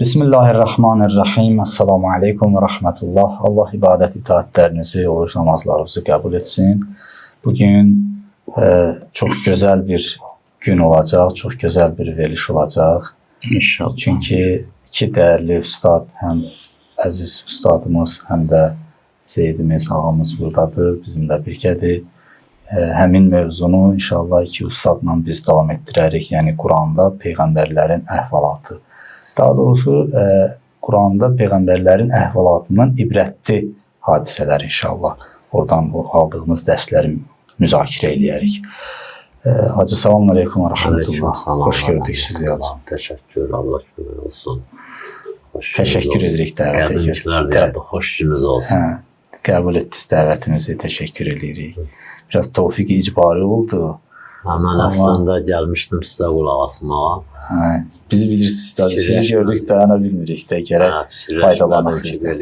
Bismillahirrahmanirrahim. Esselamu aleykum ve rahmetullah. Allah ibadet itaatlerinizi, oruç namazlarınızı kabul etsin. Bugün çok güzel bir gün olacak, çok güzel bir veriliş olacak. İnşallah. Çünkü iki değerli ustad, hem aziz ustadımız, hem de seyidimiz, ağamız buradadır, bizimle birgədir. Həmin mövzunu inşallah iki ustadla biz davam etdirərik. Yəni Quranda peyğəmbərlərin əhvalatı. Daha doğrusu Quranda peyğəmbərlərin əhvalatından ibrətli hadisələr inşallah. Oradan aldığımız dərsləri müzakirə eləyərik. Hacı, selamun aleyküm ve rahmetullah. Hoş gördük sizi hacı. Teşekkür, Allah şükür olsun. Teşekkür edirik dəvətə. Gəlmişlər deyədi, xoş gününüz olsun. Qəbul etdiniz dəvətimizi, teşekkür edirik. Biraz tevfik icbari oldu. Mən əslində gəlmişdim sizə qulaq asmağa. Bizi bilirsiniz, sizi gördük, dayana bilmirik də, gərək faydalanaq sizdən.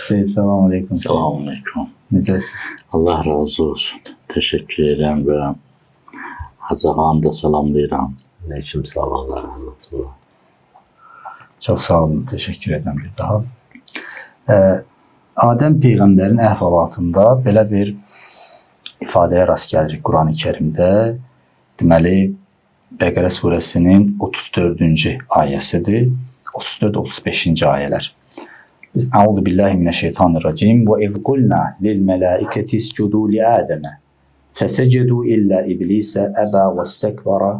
Seyyid, selamun aleyküm. Selamun aleyküm. Necəsiz? Allah razı olsun. Teşekkür ederim və Hacı ağanı da salamlayıram. Aleyküm salam və rəhmətullah. Çox sağ olun, teşekkür edirəm bir daha. Adəm Peyğəmbərin əhvalatında belə bir ifadəyə rast gəlirik Quran-ı Kərimdə. Deməli, Bəqərə surəsinin 34-cü ayəsidir. 34-35-ci ayələr. Əuzu billahi mineşşeytanirracim. Və iz qulna lil mələikəti iscudu li Adəmə fəsəcədu illə iblisə əbə və istəkbara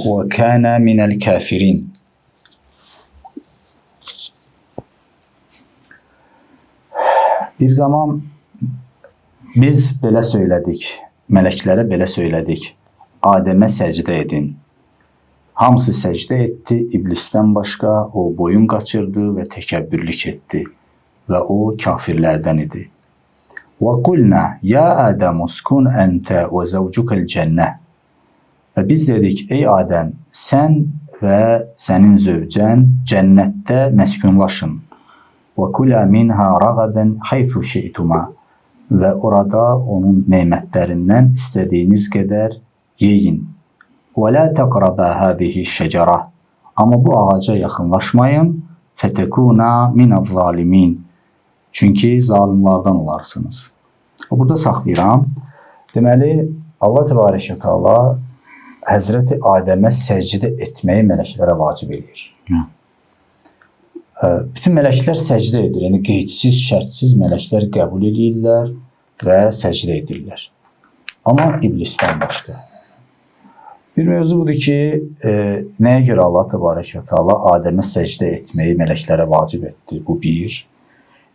və kənə minəl kafirin. Bir zaman biz belə söylədik, mələklərə belə söylədik, Adəmə səcdə edin. Hamısı səcdə etdi, iblisdən başqa o boyun qaçırdı və təkəbbürlük etdi və o kafirlərdən idi. Və qulna ya Adəm uskun əntə və zəvcukəl cənnə. Və biz dedik, ey Adəm, sən və sənin zövcən cənnətdə məskunlaşın. Və kulə minhə rəğədən hayfu şeytuma. Və orada onun nemətlərindən istədiyiniz qədər yeyin. Və lə təqrəbə həzihi şəcərə. Amma bu ağaca yaxınlaşmayın. Fətəkuna minəz-zalimin. Çünki zalimlardan olarsınız. Burada saxlayıram. Deməli, Allah təbarəkə təala Həzrəti Adəmə səcdə etməyi mələklərə vacib eləyir. Bütün mələklər səcdə edir. Yəni qeydsiz, şərtsiz mələklər qəbul edirlər və səcdə edirlər. Amma iblisdən başqa. Bir mövzu budur ki, nəyə görə Allah təbarəkə təala Adəmə səcdə etməyi mələklərə vacib etdi? Bu bir.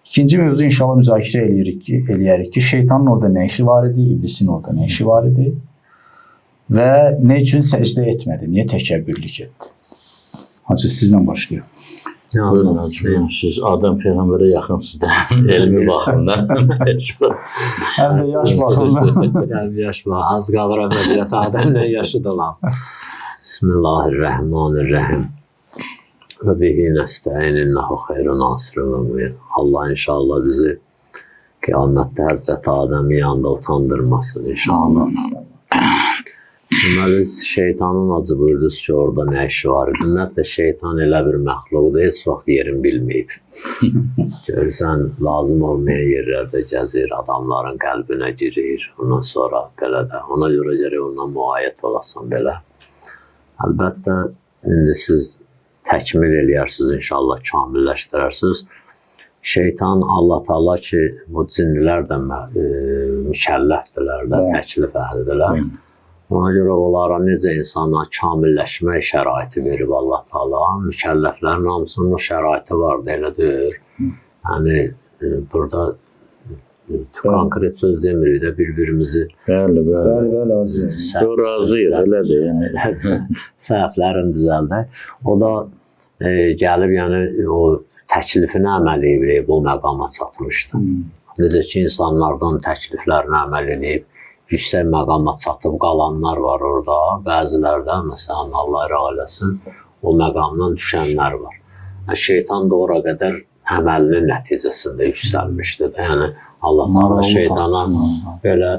İkinci mövzu inşallah müzakirə eləyərik ki, şeytanın orada nə işi var idi, iblisin orada nə işi var idi və nə üçün səcdə etmədi, niyə təkəbbürlük etdi? Hacı, sizdən başlayaq. Buyurun hacım, siz Adəm Peyğəmbərə yaxınsınız da, elmi baxımdan. Həm də yaş baxımdan. Həm yaş baxımdan, az qalır əməliyyat Adəmlə yaşı dolan. Bismillahirrahmanirrahim. Və bihi nəstəyin innəhu xeyru nasirun və müir. Allah inşallah bizi qiyamətdə Həzrəti Adəmi yanında utandırmasın inşallah. Deməli, şeytanın acı buyurdunuz ki, orada nə işi var? Ümumiyyətlə, şeytan elə bir məxluqdur, heç vaxt yerin bilməyib. Görürsən, lazım olmayan yerlərdə gəzir, adamların qəlbinə girir, ondan sonra belə də, ona görə gərək ondan müayət olasan belə. Əlbəttə, indi siz təkmil eləyərsiniz, inşallah kamilləşdirərsiniz. Şeytan, Allah Teala ki, bu cinlilər də mükəlləfdirlər də, təklif əhlidirlər. Ona görə onlara necə insana kamilləşmə şəraiti verib Allah Teala, mükəlləflərin hamısının o şəraiti var, elə deyir. Yəni, burada konkret söz demirik də, bir-birimizi Razıyıq, elədir. Səhvlərin düzəldək. O da gəlib, yəni, o təklifinə əməl edib, o məqama çatmışdı. Necə ki, insanlardan təkliflərinə əməl edib, yüksək məqama çatıb qalanlar var orada. Bəzilərdə, məsələn, Allah eləsin, o məqamdan düşənlər var. Şeytan da ora qədər əməlinin nəticəsində yüksəlmişdir. Yəni, Allah Teala şeytana belə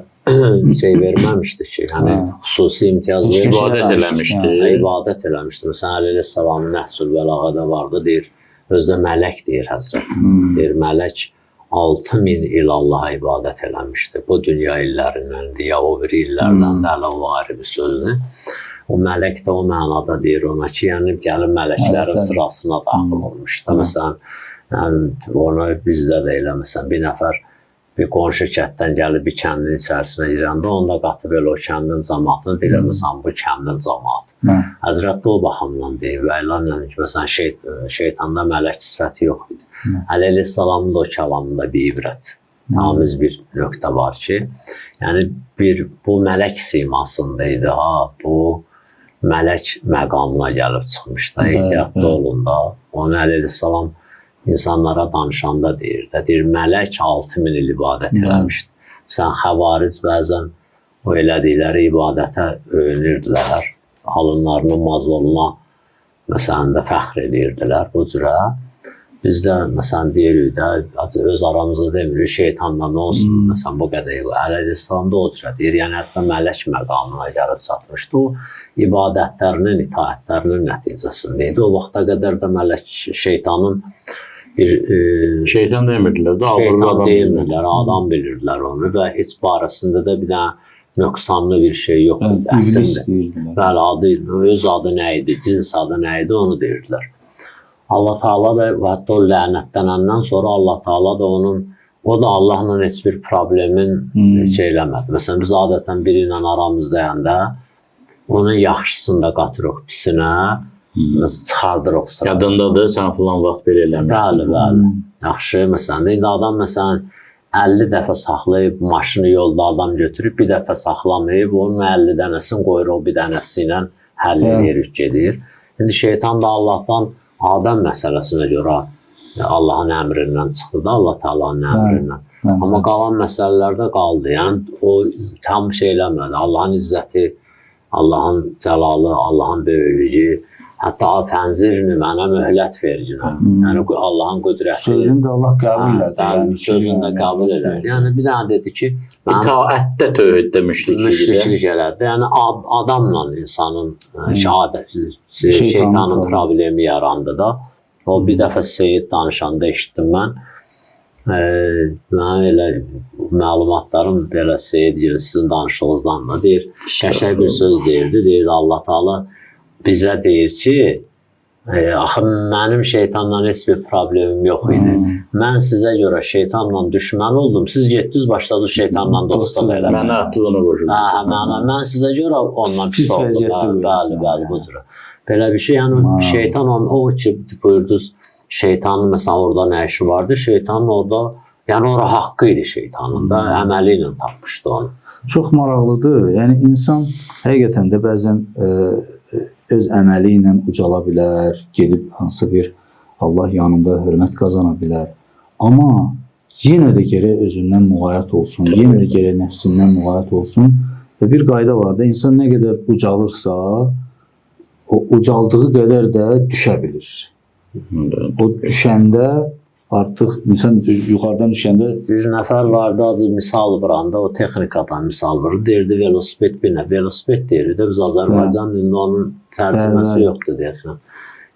şey verməmişdi ki, hani xüsusi imtiyaz Heç verməmişdi. kəşə İbadət eləmişdi. İbadət eləmişdi. Məsələn, Əli əleyhissalamın Nəhcül Bəlağədə vardı, deyir, özdə mələk deyir Həzrət. Deyir, mələk 6000 il Allaha ibadət eləmişdi. Bu dünya illərindəndir, ya o biri illərdən də hələ o ayrı bir sözdür. O mələk də o mənada deyir ona ki, yəni gəlib mələklərin sırasına daxil olmuşdu. Məsələn, yəni, onu bizdə də elə, məsələn, bir nəfər bir qonşu kənddən gəlib bir kəndin içərisinə girəndə, onda qatıb elə o kəndin cəmaatını deyir, məsələn, bu kəndin cəmaatı. Həzrət də o baxımdan deyir və ilə, məsələn, şeytanda mələk sifəti yox idi. Əli əleyhissalamın da o kəlamında bir ibrət, tamiz bir nöqtə var ki, yəni bu mələk simasında idi, bu mələk məqamına gəlib çıxmışdı, ehtiyatlı olun da. Onu Əli əleyhissalam insanlara danışanda deyir, mələk 6000 il ibadət eləmişdi. Sən xəvaric bəzən o elədikləri ibadətə öyünürdülər, halınlarının mazoluna məsələn də fəxr edirdilər bu cürə. Biz də məsələn deyirik də, öz aramızda demirik, şeytanla nə olsun, məsələn bu qədər Əli əleyhissalam da o cürə deyir, yəni hətta mələk məqamına gəlib çatmışdı. O ibadətlərinin, itaətlərinin nəticəsində idi. O vaxta qədər də mələk şeytanın şeytan demirdilər də, şeytan deyirlər, adam bilirdilər onu və heç barəsində də bir dənə nöqsanlı bir şey yox idi əslində. Bəli, adı, öz adı nə idi, cins adı nə idi, onu deyirdilər. Allah Taala da hətta o lənətlənəndən sonra Allah Taala da o da Allahla heç bir problemin şey eləmədi. Məsələn, biz adətən biri ilə aramızdayanda onun yaxşısını da qatırıq pisinə, çıxardırıq sıra. Yadındadır, sən filan vaxt belə eləmişdin. Bəli. Yaxşı, məsələn, indi adam məsələn 50 dəfə saxlayıb maşını yolda adam götürüb, bir dəfə saxlamayıb, onun 50 dənəsini qoyur, o bir dənəsi ilə həll edirik, gedir. İndi şeytan da Allahdan Adəm məsələsinə görə Allahın əmrindən çıxdı da, Allah Taala'nın əmrindən. Amma qalan məsələlərdə qaldı. Yəni o tam şey eləmədi. Allahın izzəti, Allahın cəlalı, Allahın böyüklüyü, hətta fənzirini mənə möhlət vercinə. Yəni Allahın qüdrəti. Sözünü də Allah qəbul elədi. Sözünü də qəbul elədi. Yəni bir dənə dedi ki, itaətdə tövhiddə müşriklik elədi. Yəni adamla insanın şeytanın problemi yarandı da. O bir dəfə Seyid danışanda eşitdim mən. Mən elə məlumatlarım belə Seyid gibi sizin danışığınızdan da deyir. Qəşəng bir söz deyirdi. Deyir Allah Taala bizə deyir ki, axı mənim şeytanla heç bir problemim yox idi. Mən sizə görə şeytanla düşmən oldum. Siz getdiniz başladınız şeytanla dostluq eləməyə. Mənə atdı onu vurur. Mən sizə görə ondan pis oldum. Bəli, bu cür. Belə bir şey, yəni şeytan o ki buyurdunuz, şeytanın məsələn orada nə işi vardı? Şeytanın orada, yəni ora haqqı idi şeytanın da, əməli ilə tapmışdı onu. Çox maraqlıdır. Yəni insan həqiqətən də bəzən öz əməli ilə ucala bilər, gedib hansı bir Allah yanında hörmət qazana bilər. Amma yenə də gərək özündən müğayət olsun, yenə də gərək nəfsindən müğayət olsun. Və bir qayda var da, insan nə qədər ucalırsa, o ucaldığı qədər də düşə bilir. O düşəndə artıq insan yuxarıdan düşəndə bir nəfər vardı, acı misal vuranda, o texnikadan misal vurur. Deyirdi velosiped binə, velosiped deyirdi. Biz Azərbaycan dilində onun tərcüməsi yoxdur deyəsən.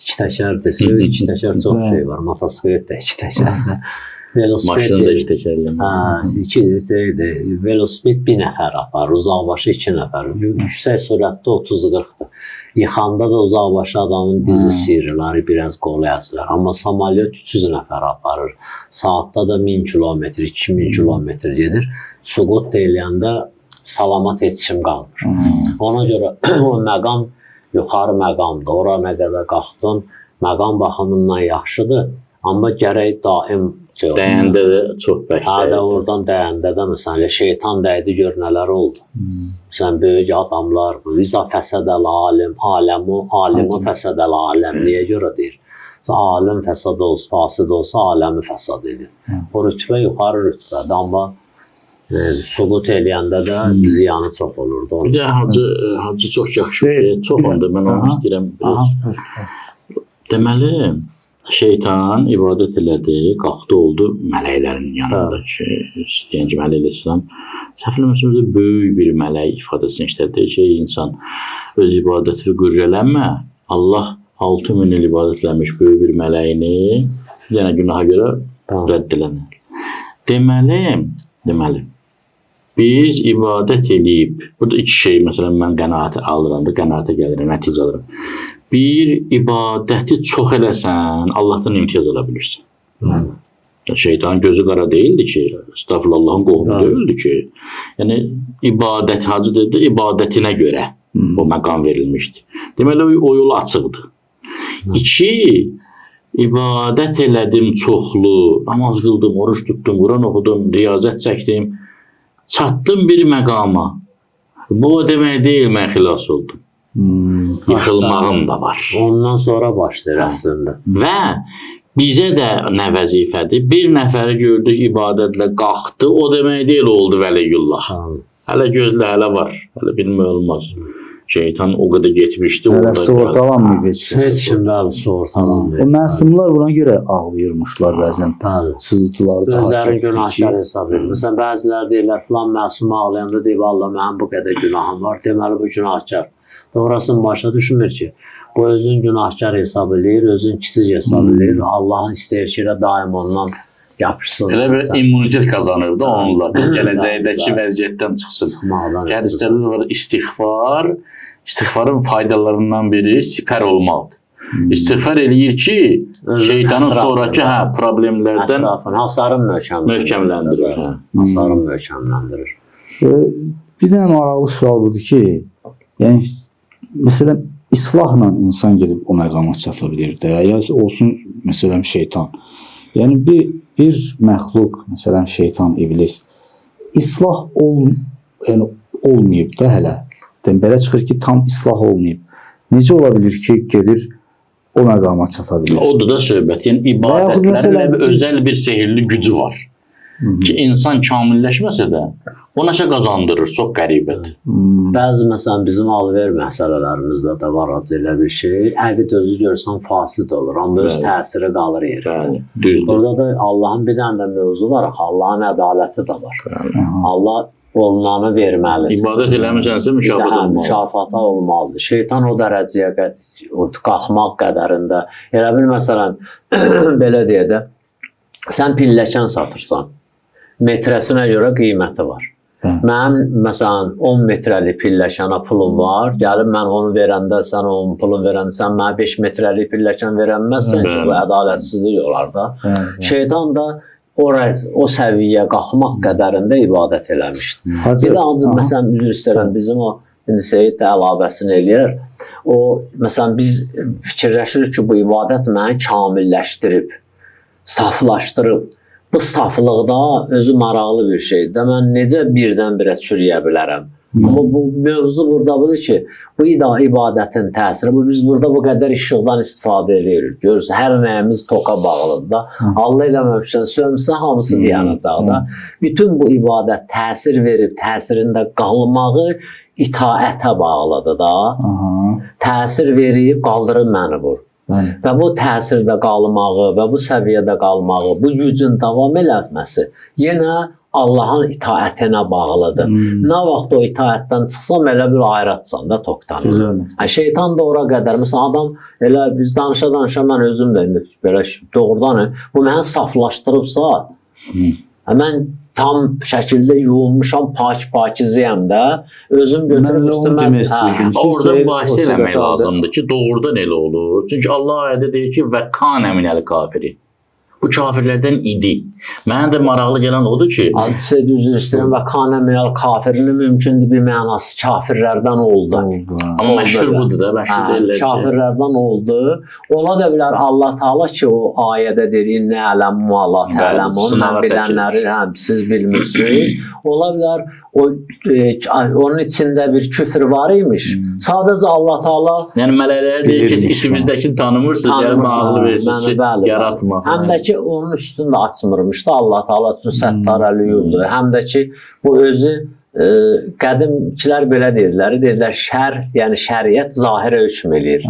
İki təkər desə, iki təkər çox şey var. Motosiklet də iki təkər. Maşını da iki təkərli. İki şeydi. Velosiped bir nəfər aparır, uzaqbaşı iki nəfər. Yüksək sürətdə 30-40'dır. Yıxanda da uzaqbaşı adamın dizi sıyırırlar, biraz qolu yazırlar. Amma samolyot 300 nəfər aparır. Saatda da 1000 kilometr, 2000 kilometr gedir. Suqut deyiləyəndə salamat heç kim qalmır. Ona görə o məqam yuxarı məqamdır. Ora nə qədər qalxdın, məqam baxımından yaxşıdır. Amma gərək daim dəyəndə də çox bəkdir. Oradan dəyəndə də məsələn şeytan dəydi, gör nələr oldu. Məsələn böyük adamlar, "İza fəsədəl alim, alimu fəsədəl aləm" niyə görə deyir? Alim fəsad olsa, fasid olsa, aləmi fəsad edir. O rütbə yuxarı rütbədir, amma suqut eləyəndə də ziyanı çox olurdu. Bir də hacı çox yaxşı şey, çox onda mən onu istəyirəm biraz. Deməli, şeytan ibadət elədi, qalxdı oldu mələklərin yanında ki, istəyən ki, Mələk İslam səhvləməsimizdə böyük bir mələk ifadəsini işlədir ki, insan öz ibadəti qürrələnmə, Allah 6000 il ibadət eləmiş böyük bir mələyini yenə günaha görə rədd eləmir. Deməli, biz ibadət eləyib, burada iki şey, məsələn, mən qənaəti alıram da, qənaətə gəlirəm, nəticə alıram. Bir, ibadəti çox eləsən, Allahdan imtiyaz ala bilirsən. Şeytanın gözü qara değildi ki, estağfurullah, Allahın qohumu değildi ki. Yəni, ibadət, hacı dedi, ibadətinə görə o məqam verilmişdi. Deməli, o yolu açıqdır. İki, ibadət elədim çoxlu, namaz qıldım, oruç tutdum, Quran oxudum, riyazət çəkdim, çatdım bir məqama. Bu o demək deyil, mən xilas oldum. Yıxılmağım da var. Ondan sonra başlayır əslində. Və bizə də nə vəzifədir? Bir nəfəri gördük ibadətlə qalxdı, o demək deyil oldu vəliyullah. Hələ gözlə, hələ var, hələ bilmək olmaz. Şeytan o qədər getmişdi. Hələ sığortalanmıyıb Heç kim bəli sığortalanmıyıb. O məsumlar buna görə ağlayırmışlar bəzən. Sızıltıları daha çox. Özlərin günahkar hesab edir. Məsələn, bəziləri deyirlər, filan məsum ağlayanda deyib, Allah, mənim bu qədər günahım var, deməli bu günahkar. Orasını başa düşünmür ki, bu özün günahkar hesab edir, özün kiçik hesab edir. Allahın istəyir ki, daim ondan yapışsın. Elə bir immunitet kazanırdı onunla. Gələcəkdəki vəziyyətdən çıxsın. Yəni istədilər var istiğfar, istiğfarın faydalarından biri sipər olmalıdır. İstiğfar eləyir ki, şeytanın sonraki problemlərdən hasarın möhkəmləndirir. Hasarın möhkəmləndirir. Bir dənə maraqlı sual budur ki, yəni məsələn islahla insan gedib o məqama çata bilir də, ya olsun məsələn şeytan. Yəni bir məxluq, məsələn şeytan, iblis islah olmayıb da hələ. Yəni belə çıxır ki, tam islah olmayıb. Necə ola bilir ki, gedir o məqama çata bilir? Odur da söhbət. Yəni ibadətlərin özəl bir sehirli gücü var. Ki insan kamilləşməsə də o nəsə qazandırır, çox qəribədir. Bəzi məsələn bizim alver məsələlərimizdə də var elə bir şey. Əqid özü görsən fasid olur, amma öz təsiri qalır yeri. Orada da Allahın bir dənə də mövzu var, Allahın ədaləti də var. Allah olunanı verməlidir. İbadət eləmisənsə mükafat olmalıdır. Mükafata olmalıdır. Şeytan o dərəcəyə qalxmaq qədərində. Elə bir məsələn, belə deyə də, sən pilləkən satırsan, metrəsinə görə qiyməti var. Mənim, məsələn, 10 metrəli pilləkənə pulum var, gəlib mən onu verəndə, sən onun pulun verəndə, sən mənə 5 metrəli pilləkən verənməzsən ki, bu ədalətsizlik olar da. Şeytan da o səviyyə qalxmaq qədərində ibadət eləmişdir. Bir də ancaq, məsələn, üzr istəyirəm, bizim o, indi Seyid də əlavəsini eləyər, o, məsələn, biz fikirləşirik ki, bu ibadət məni kamilləşdirib, saflaşdırıb. Bu saflıqda özü maraqlı bir şeydir. Mən necə birdən-birə çürüyə bilərəm? Amma bu mövzu burada budur ki, bu ibadətin təsiri, biz burada bu qədər işıqdan istifadə edirik. Görürsən, hər nəyimiz toka bağlıdır da. Allah eləməmişsən, sönsə hamısı dayanacaq da. Bütün bu ibadət təsir verib, təsirində qalmağı itaətə bağlıdır da. Təsir verib, qaldırıb məni vur. Və bu təsirdə qalmağı və bu səviyyədə qalmağı, bu gücün davam eləməsi yenə Allahın itaətinə bağlıdır. Nə vaxt o itaətdən çıxsam, elə bir ayrətsən də tokdan. Şeytan da ora qədər, məsələn, adam, elə biz danışa-danışa, mən özüm də indi belə doğrudan, bu məni saflaşdırıbsa, mən tam şəkildə yuyulmuşam, pakizəyəm də, özüm götürüb üstümə. Orada bahis eləmək lazımdır ki, doğrudan elə olur. Çünki Allah ayədə deyir ki, və kanə minəl kafiri. Bu kafirlərdən idi. Mənə də maraqlı gələn odur ki, Hadisə düzür istəyirəm və kanə minəl kafirini mümkündür bir mənası kafirlərdən oldu. Amma məşhur budur da, məşhur deyirlər ki. Kafirlərdən oldu. Ola da bilər Allah Taala ki, o ayədə deyir, nə ələmu Allah təələmun, mən bilənləri siz bilmirsiniz. Ola bilər onun içində bir küfr var imiş. Sadəcə Allah Taala yəni mələklərə deyir ki, içimizdəkini tanımırsınız, yəni ağlı versiniz ki, yaratma. Həm də ki, onun üstünü də açmırmış da Allah Taala üçün Səttar Əliyullah. Həm də ki, bu özü qədimkilər belə deyirlər şər, yəni şəriət zahirə hökm eləyir.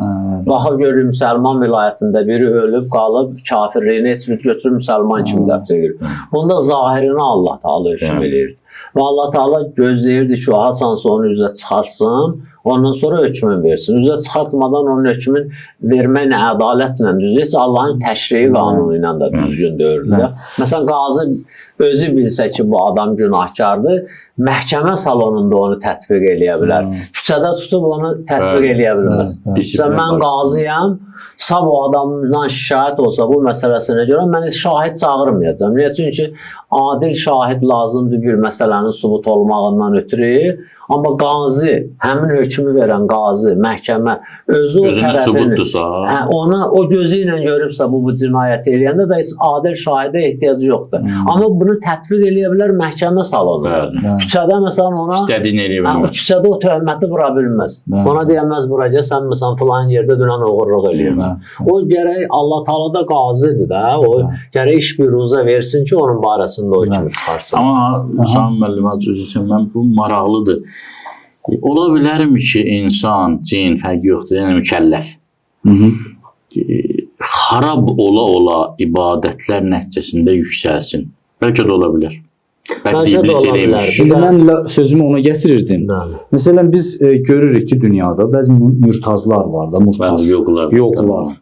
Baxıb görür müsəlman vilayətində biri ölüb, qalıb, kafirliyini heç bir götürüb müsəlman kimi dəfn edir. Bunda zahirini Allah Taala hökm eləyir. Və Allah Taala gözləyirdi ki, o hasansa onu üzə çıxarsın, ondan sonra hökmün versin. Üzə çıxartmadan onun hökmün verməklə, ədalətlə düzdür. Heç Allahın təşriyi qanunu ilə də düzgün deyirdi. Məsələn, qazı özü bilsə ki, bu adam günahkardır, məhkəmə salonunda onu tətbiq eləyə bilər. Küçədə tutub onu tətbiq eləyə bilməz. Məsələn, mən qazıyam, sab o adamdan şikayət olsa bu məsələsinə görə mən şahid çağırmayacağam. Niyə? Çünki adil şahid lazımdır bir məsələnin sübut olmağından ötürü. Amma qazi, həmin hökmü verən qazi, məhkəmə özü o tərəfini, ona o gözü ilə görübsə bu cinayəti eləyəndə də heç adil şahidə ehtiyacı yoxdur. Amma bunu tətbiq eləyə bilər məhkəmə salonunda. Küçədə məsələn ona küçədə o töhməti vura bilməz. Ona deyəməz buraya sən məsələn filan yerdə dünən oğurluq eləyirsən. O gərək Allah Taala da qazidir də. O gərək iş büruzə versin ki, onun barəsində o kimi çıxarsın. Amma Sami müəllim üzrsən, mən bu maraqlıdır. Ola bilərmi ki, insan, cin, fərqi yoxdur, yəni mükəlləf. Xarab ola ibadətlər nəticəsində yüksəlsin. Bəlkə də ola bilər. Bəlkə də ola bilər. Mən sözümü ona gətirirdim. Məsələn, biz görürük ki, dünyada bəzi mürtazlar var da, yoxlar.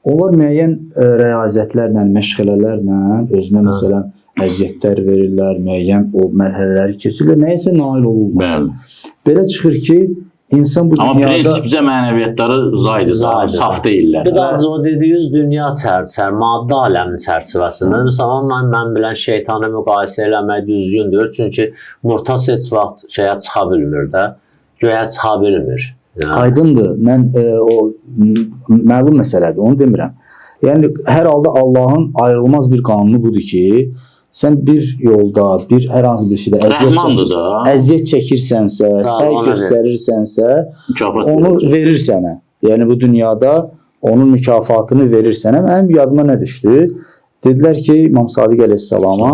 Onlar müəyyən rəyazətlərlə, məşğələlərlə özünə məsələn əziyyətlər verirlər, müəyyən o mərhələləri keçirlər, nəyəsə nail olurlar. Belə çıxır ki, insan bu dünyada... Amma prinsipcə mənəviyyatları zaydır, saf deyirlər. Bir daha o dediyiniz dünya maddə aləmin çərçivəsində. Məsələn, onunla mən bilən şeytanı müqayisə eləmək düzgündür. Çünki murtaz heç vaxt şeyə çıxa bilmir də, göyə çıxa bilmir. Aydındır. Mən o məlum məsələdir, onu demirəm. Yəni, hər halda Allahın ayrılmaz bir qanunu budur ki, sən bir yolda, hər hansı bir şeydə əziyyət çəkirsənsə, səy göstərirsənsə, onu verir sənə. Yəni, bu dünyada onun mükafatını verir sənə. Mənim yadıma nə düşdü? Dedilər ki, İmam Sadiq əleyhissalama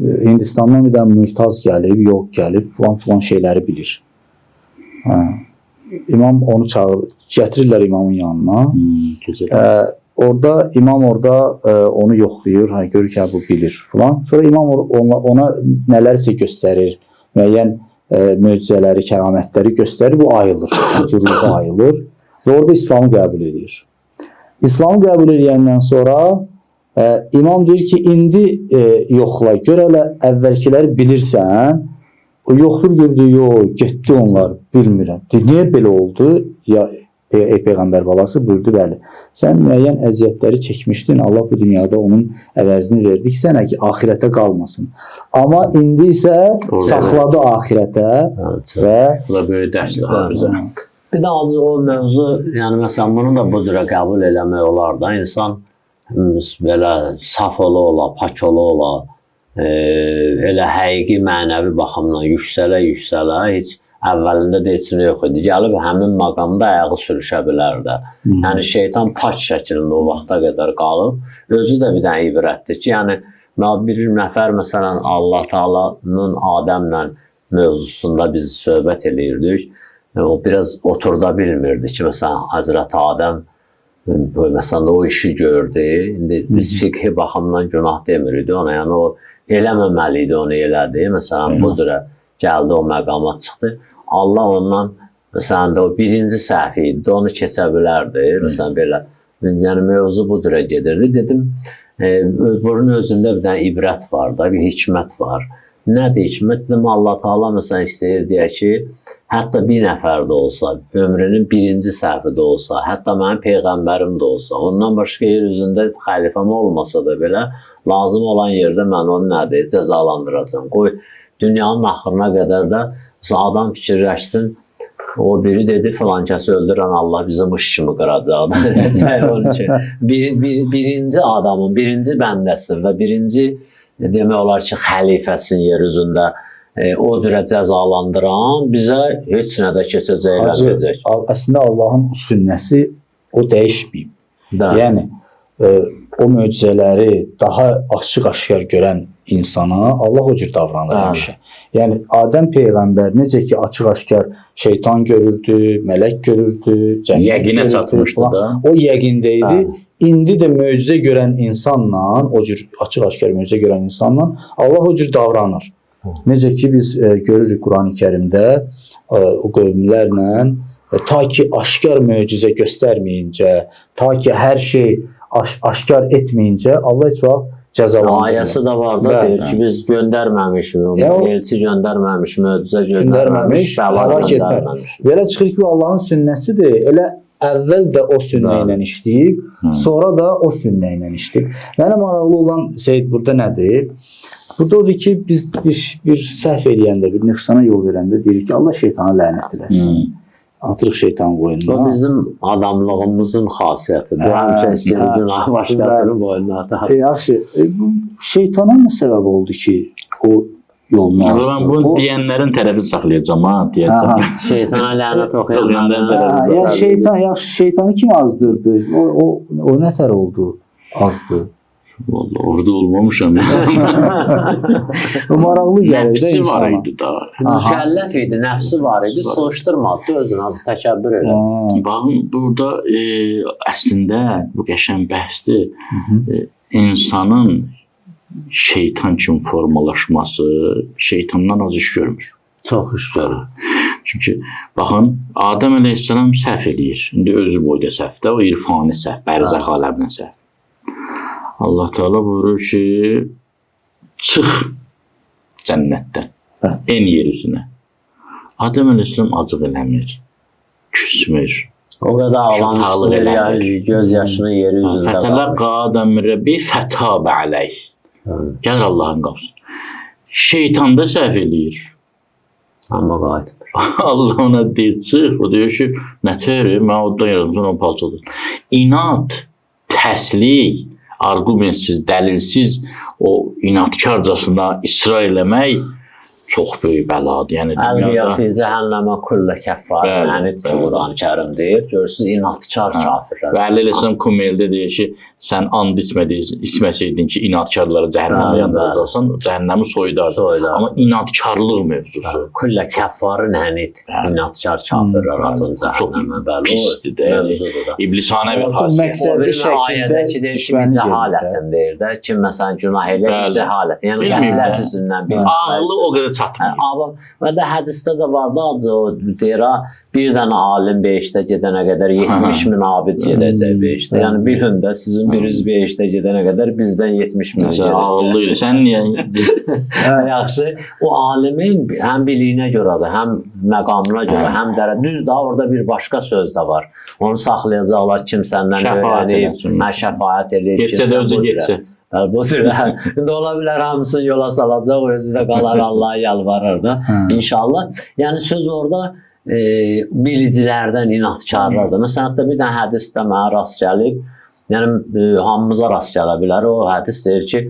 Hindistandan bir də mürtaz gəlib, yox gəlib, filan şeyləri bilir. İmam onu çağırır, gətirirlər imamın yanına. İmam orada onu yoxlayır, görür ki, bu bilir falan. Sonra imam ona nələrsə göstərir, müəyyən möcüzələri, kəramətləri göstərir, bu ayılır, ruhu ayılır və orada İslamı qəbul edir. İslamı qəbul edəndən sonra imam deyir ki, indi yoxla, gör hələ əvvəlkiləri bilirsən, o yoxdur gördü, yox, getdi onlar, bilmirəm. Niyə belə oldu? Ya Peyğəmbər balası buyurdu, bəli. Sən müəyyən əziyyətləri çəkmişdin, Allah bu dünyada onun əvəzini verdik sənə ki, axirətə qalmasın. Amma indi isə saxladı axirətə və... Bu da böyük dərsdir bizə. Bir də azı o mövzu, yəni məsələn, bunu da bu cürə qəbul eləmək olar da, insan belə saf ola, pak ola, elə həqiqi mənəvi baxımdan yüksələ, heç əvvəlində də heç nə yox idi. Gəlib həmin maqamda ayağı sürüşə bilər də. Yəni şeytan pak şəklində o vaxta qədər qalıb. Özü də bir dənə ibrətdir ki, yəni bir nəfər məsələn Allah Taala'nın Adəmlə mövzusunda biz söhbət eləyirdik. O biraz oturda bilmirdi ki, məsələn Həzrət Adəm məsələn o işi gördü. İndi biz fiqhi baxımdan günah demirik ona, yəni o eləməməli idi, onu elədi. Məsələn bu cürə gəldi, o məqama çıxdı. Allah ondan, məsələn də o birinci səhvi idi, onu keçə bilərdi. Məsələn belə, yəni mövzu bu cürə gedirdi. Dedim, bunun özündə bir dənə ibrət var da, bir hikmət var. Nədir hikmət? Dedim, Allah Taala məsələn istəyir deyək ki, hətta bir nəfər də olsa, ömrünün birinci səhvi də olsa, hətta mənim Peyğəmbərim də olsa, ondan başqa yer üzündə xəlifəm olmasa da belə, lazım olan yerdə mən onu nədir, cəzalandıracam. Qoy, dünyanın axırına qədər də adam fikirləşsin, o biri dedi filankəsi öldürən Allah bizim iş kimi qıracaq. Onun üçün birinci adamın, birinci bəndəsin və birinci demək olar ki, xəlifəsin yer üzündə o cürə cəzalandıran bizə heç nədə keçəcək eləməyəcək. Əslində Allahın sünnəsi o dəyişməyib. Yəni, o möcüzələri daha açıq-aşkar görən insana Allah o cür davranır Bəli. həmişə. Yəni Adəm peyğəmbər necə ki açıq-aşkar şeytan görürdü, mələk görürdü, cənnət Yəqinə görürdü çatmışdı falan. da. O yəqində idi. Bəli. İndi də möcüzə görən insanla, o cür açıq-aşkar möcüzə görən insanla Allah o cür davranır. Necə ki biz görürük Qurani-Kərimdə o qövmlərlə ta ki aşkar möcüzə göstərməyincə, ta ki hər şey aşkar etməyincə Allah heç vaxt cəzalandırmır. Ayəsi də var da, Bəli. deyir ki, biz göndərməmişik, Ya o- elçi göndərməmiş, möcüzə Göndərməmiş, göndərməmiş, bəla həlak etmər. göndərməmiş. Belə çıxır ki, Allahın sünnəsidir. Elə əvvəl də o sünnə ilə işləyib, sonra da o sünnə ilə işləyib. Mənə maraqlı olan şey burada nədir? Burada odur ki, biz bir səhv eləyəndə, bir nöqsana yol verəndə deyirik ki, Allah şeytana lənət eləsin. Atırıq şeytan Bu qoynuna. bizim adamlığımızın xasiyyətidir. Hə, Həmişə istəyir hə. günah başqasının boynuna atar. Yaxşı, bu şeytana nə səbəb oldu ki, o yolunu Ben açdı? bunu O- diyenlerin tarafını saklayacağım ha Aha. diyeceğim. Şeytana lənət Oxuyandan oxuyanlar. Ya şeytan, yaxşı şeytanı kim azdırdı? O nətər oldu? Azdı. Vallahi orada olmamışam. O maraqlı gəlir də Nefsi var insana. idi da. Mükəlləf idi, nəfsi var idi, soruşturmadı, özünü az təkəbbür elədi. Ha, Baxın burada əslində bu qəşəng bəhsdir. İnsanın şeytan kimi formalaşması şeytandan az iş görmür. Çox iş görür. Çünki baxın Adəm əleyhissalam səhv eləyir. İndi özü boyda səhvdə, o irfani səhv, bərzəx aləminə səhv. Allah Teala buyurur ki, çıx cənnətdən, Hə. en yer üzünə. Adəm əleyhissalam acıq eləmir, küsmür. O qədər Şətalıq ağlamışdır, elədir. göz yaşını yeri üzündə Fətələqqa Adəm min Rəbbi fətabə əleyh. Gəlir Allahın qapısına. Şeytan da səhv eləyir. Amma qayıtmır. Allah ona deyir, çıx. O deyir ki, nətəri, mən oddan yaradımsan, onu palçadır. İnad, təslik, argumentsiz, dəlilsiz o inadkarcasına israr eləmək çox böyük bəladır. Yəni Əlbiyə dünyada fi cəhənnəmə kullə kəffar, Bəli, yəni ki, bəli. Quran-ı Kərim deyir. Görürsünüz, inadkar kafirlər. və Əlil İslam Kumeldə deyir ki, sən and içməsəydin ki, inadkarları cəhənnəmə Bəli, yandıracaqsan, cəhənnəmi soyudar. Soyudar. Amma inadkarlıq mövzusu Kullə kəffarın hənid, Bəli. inadkar kafirlər atın cəhənnəmə. Bəli, pisdir də. Yəni, mövzudur da. İblisanə bir Artıq xasiyyət. məqsəd- O bir şəkildə ayədəki deyir ki, düşməni görür cəhalətən deyir də. Kim məsələn günah eləyir, Bəli. cəhalət. Yəni Bilmir qəflət də. üzündən Ağlı o qədər çatmır. Amma və də hədisdə də var da acı o deyir ha, bir dənə alim behiştə gedənə qədər 70 min abid gedəcək behiştə. Yəni bir gündə sizin biriniz behiştə gedənə qədər bizdən 70 min Məsələn, gedəcək. ağıllı idi. Sən niyə Yaxşı. O alimin həm biliyinə görədir, həm məqamına görə, həm də düz də orada bir başqa söz də var. Onu saxlayacaqlar kim səndən Şəfaət öyrənib, eləsin. şəfaət eləyir. Getsə də özü getsə. Bu sürə. İndi ola bilər hamısını yola salacaq, özü də qalar Allah'a yalvarır da. İnşallah. Yəni söz orada bilicilərdən, inadkarlardır. Məsələn, hətta bir dənə hədisdə mənə rast gəlib. Yəni hamımıza rast gələ bilər. O hədis deyir ki,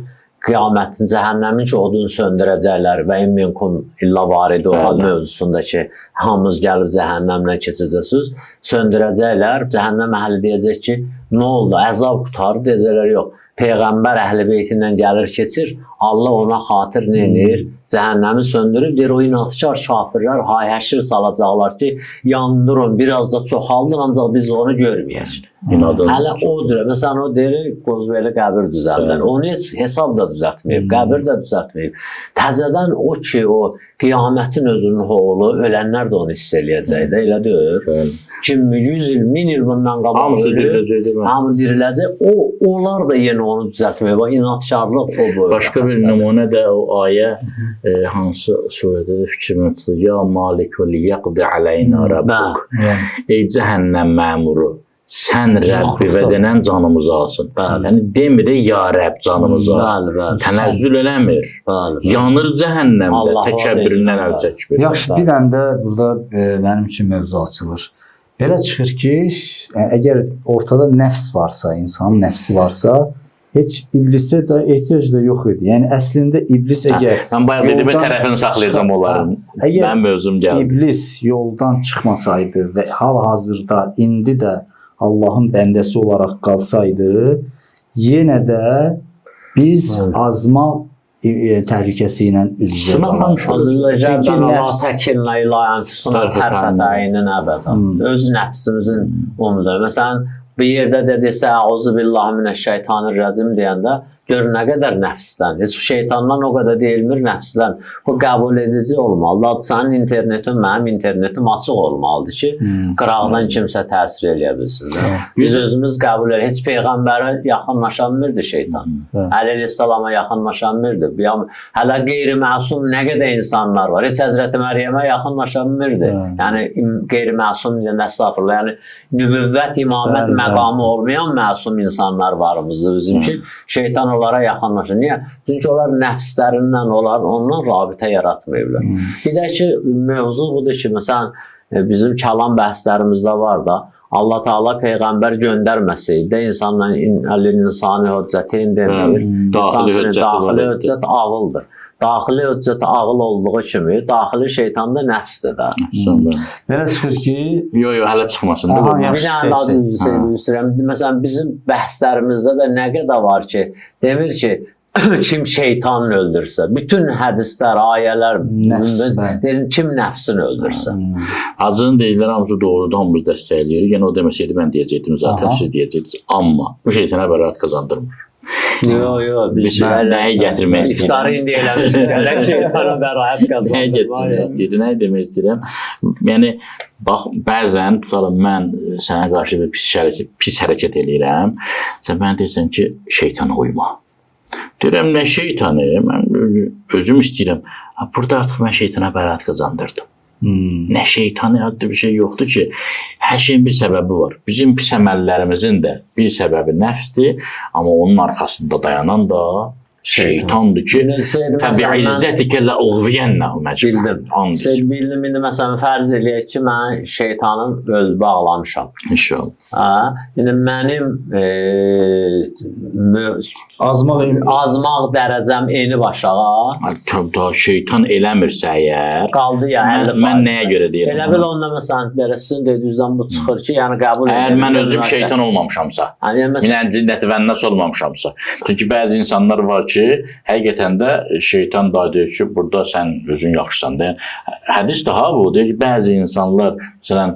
qiyamətin, cəhənnəmin ki, odunu söndürəcəklər və minkum illa varidu mövzusunda ki, hamımız gəlib cəhənnəmlə keçəcəksiniz, söndürəcəklər. Cəhənnəm əhli deyəcək ki, nə oldu? Əzab qutarı deyəcəklər, yox. Peyğəmbər əhl-i beytindən gəlir, keçir. Allah ona xatir nə edir? Cəhənnəmi söndürüb, deyir, o inadkar kafirlər hayəşir salacaqlar ki, yandırın, biraz da çoxaldır, ancaq biz onu görməyək. inadın? Hələ o cürə, məsələn, o deyir, qozbeli qəbir düzəldir. Onu heç hesab da düzəltməyib, qəbir də düzəltməyib. Təzədən o ki, o qiyamətin özünün oğlu, ölənlər də onu hiss eləyəcək də, elə deyir. Kim 100 il, 1000 il bundan qabaq Hamısı ölür, diriləcəkdir. hamı diriləcək. Onlar da yenə onu düzəltməyib. Bax, inadkarlıq o boyda. Başqa bir nümunə də o ayə hansı surədə fikrimə tutulur. Ya Malik və liyaqdi aleynə rabbuk. Ey cəhənnəm məmuru, sən Rəbbi və denən canımızı alsın. Yəni demir də ya Rəbb canımızı al. Bəli, bəli. Tənəzzül eləmir. Bəli. Yanır cəhənnəmdə, Allah təkəbbüründən əl çəkmir. Yaxşı, bir dənə də burada mənim üçün mövzu açılır. Belə çıxır ki, əgər ortada nəfs varsa, insanın nəfsi varsa, heç iblisə də ehtiyac da yox idi. Yəni əslində iblis əgər Mən bayaq dediyimə tərəfini saxlayacağım onların. Əgər Mənim mövzum gəldi. iblis yoldan çıxmasaydı və hal-hazırda indi də Allahın bəndəsi olaraq qalsaydı, yenə də biz azma təhlükəsi ilə üz-üzə Sınaxlamış olur. Azərbaycan Allah nəfs- təkinlə ilə ənfusuna tərfətəyinin əbədən. Öz nəfsimizin umda. Məsələn, bir yerdə dediksə, əuzu billahi minəşşeytanirracim deyəndə, gör nə qədər nəfsdən. Heç şeytandan o qədər deyilmir nəfsdən. Bu qəbul edici olmalıdır. Sənin internetin, mənim internetim açıq olmalıdır ki, qıraqdan kimsə təsir eləyə bilsin. Biz özümüz qəbul edirik. Heç Peyğəmbərə yaxınlaşanmırdı şeytan. Əleyhissalama yaxınlaşanmırdı. Hələ qeyri-məsum nə qədər insanlar var. Heç Həzrəti Məryəmə yaxınlaşanmırdı. Yəni, qeyri-məsum deyəndə estağfurullah. Yəni, nübüvvət, imamət məqamı olmayan məsum insanlar varımızdır bizim ki, şeytan onlara yaxınlaşır. Niyə? Çünki onlar nəfslərindən, ondan rabitə yaratmayıblar. Bir də ki, mövzu budur ki, məsələn, bizim kəlam bəhslərimizdə var da, Allah Teala Peyğəmbər göndərməsəydi, insanla insani hüccətin demilir. Daxili hüccət ağıldır. Daxili hüccət ağıl olduğu kimi, daxili şeytan da nəfsdir də. Belə çıxır ki, Yox, hələ çıxmasın. Bir dənə lazım istəyirəm. Məsələn, bizim bəhslərimizdə də nə qədər var ki, demir ki, kim şeytanı öldürsə, bütün hədislər, ayələr, kim nəfsini öldürsə. Hacının deyirlər, hamısı doğrudur, hamımız dəstəkləyir. Yəni o deməsəydi, mən deyəcəkdim zaten, siz deyəcəksiniz. Amma bu şeytana bəraət qazandırmır. Yox, Biz nəyi gətirmək istəyirəm? İftarı indi eləmişdir, gələk şeytana bəraət qazandırır. Nəyi gətirmək istəyirəm, nəyi demək istəyirəm? Yəni, bax, bəzən tutalım, mən sənə qarşı bir pis hərəkət eləyirəm, sən mənə deyirsən ki, şeytana uyma. Deyirəm, nə şeytanı? Mən özüm istəyirəm. Burada artıq mən şeytana bəraət qazandırdım. Nə şeytani adlı bir şey yoxdur ki, hər şeyin bir səbəbi var. Bizim pis əməllərimizin də bir səbəbi nəfsdir, amma onun arxasında dayanan da şeytandır ki, fəbi'izzətikə ləuğviyənnəhum Bildim. Bildim, indi məsələn, fərz eləyək ki, mən şeytanın bağlamışam. İnşallah. İndi mənim azmaq dərəcəm eni başağa. Şeytan eləmirsə əgər, qaldı ya, 50%. Mən nəyə görə deyirəm? Elə bil onda məsələn, belə sizin dediyinizdən bu çıxır ki, yəni qəbul edir. Əgər mən özüm şeytan olmamışamsa, cinnet-vənnəs olmamışamsa. Çünki bəzi insanlar var ki, həqiqətən də şeytan da deyir ki, burada sən özün yaxşısan da. Hədis daha bu, deyir ki, bəzi insanlar, məsələn,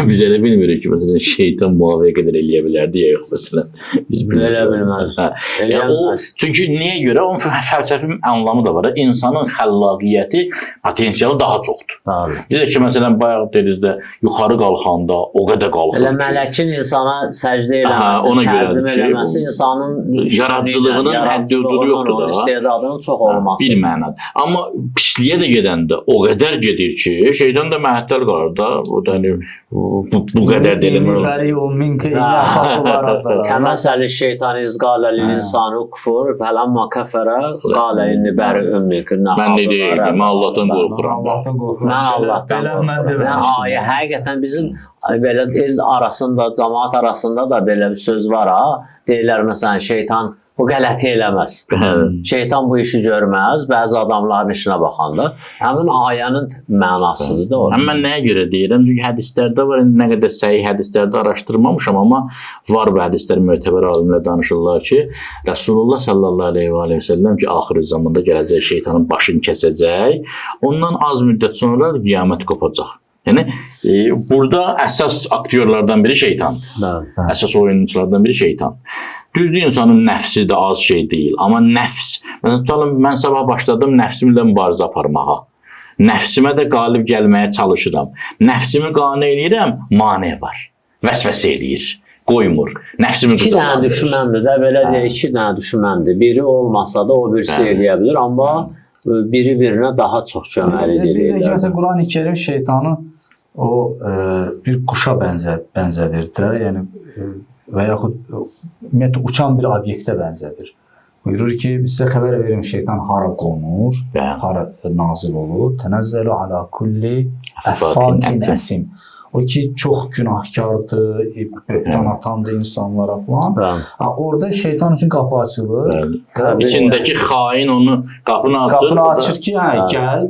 biz elə bilmirik ki, məsələn, şeytan müvafiq qədər eləyə bilər deyə yox, məsələn. Elə bilməz. Çünki niyə görə? Onun fəlsəfi anlamı da var. İnsanın xəllaqiyyəti, potensialı daha çoxdur. Bizə ki, məsələn, bayaq dedinizdə, yuxarı qalxanda o qədər qalxır. Elə mələkin insana səcdə eləməsi, təzim eləməsi, insanın yaradıcılığının həddi-hüdudu yoxdur da. İstedadının çox olması. Bir mənada. Amma pisliyə də gedəndə o qədər gedir ki, şeytan da məhəttəl qalır da. O da bu qədər deyilir. Kəməsəli şeytan izqalə lil-insanu kufur fələmmə kəfərə qalə inni bəri'un minkum. Mən nə deyirəm? Mən Allahdan qorxuram. Mən Allahdan qorxuram. Həqiqətən bizim belə el arasında, cəmaət arasında da belə bir söz var ha. Deyirlər məsələn şeytan bu qələti eləməz. Şeytan bu işi görməz, bəzi adamların işinə baxanda. Həmin ayənin mənasıdır da o. Mən nəyə görə deyirəm? Çünki hədislərdə var, nə qədər səhih hədislərdə araşdırmamışam, amma var bu hədislər mötəbər alimlər danışırlar ki, Rasulullah sallallahu aleyhi və səlləm ki, axırı zamanda gələcək şeytanın başını kəsəcək, ondan az müddət sonra qiyamət qopacaq. Yəni, burada əsas aktyorlardan biri şeytandır. Əsas oyunculardan biri şeytan. Düzdür, insanın nəfsi də az şey deyil. Amma nəfs, mən sabah başladım nəfsimlə mübarizə aparmağa. Nəfsimə də qalib gəlməyə çalışıram. Nəfsimi qane eləyirəm, mane var. Vəsvəsə eləyir, qoymur. Nəfsimi qıcaqlandırır. 2 dənə düşməndir də, belə deyək, 2 dənə düşməndir. Biri olmasa da o birisi eləyə bilir, amma biri birinə daha çox köməli eləyirlər. Bir də Quran-ı Kerim şeytanı bir quşa bənzədir də, yəni və yaxud ümumiyyətlə uçan bir obyektə bənzədir. Buyurur ki, sizə xəbər verim şeytan hara qonur, hara nazil olur. Tənəzzəlu alə kulli əffakin əsim. O ki, çox günahkardır, böhtan atandır insanlara falan. Orada şeytan üçün qapı açılır. İçindəki xain onu qapını açır. Qapını açır ki, gəl.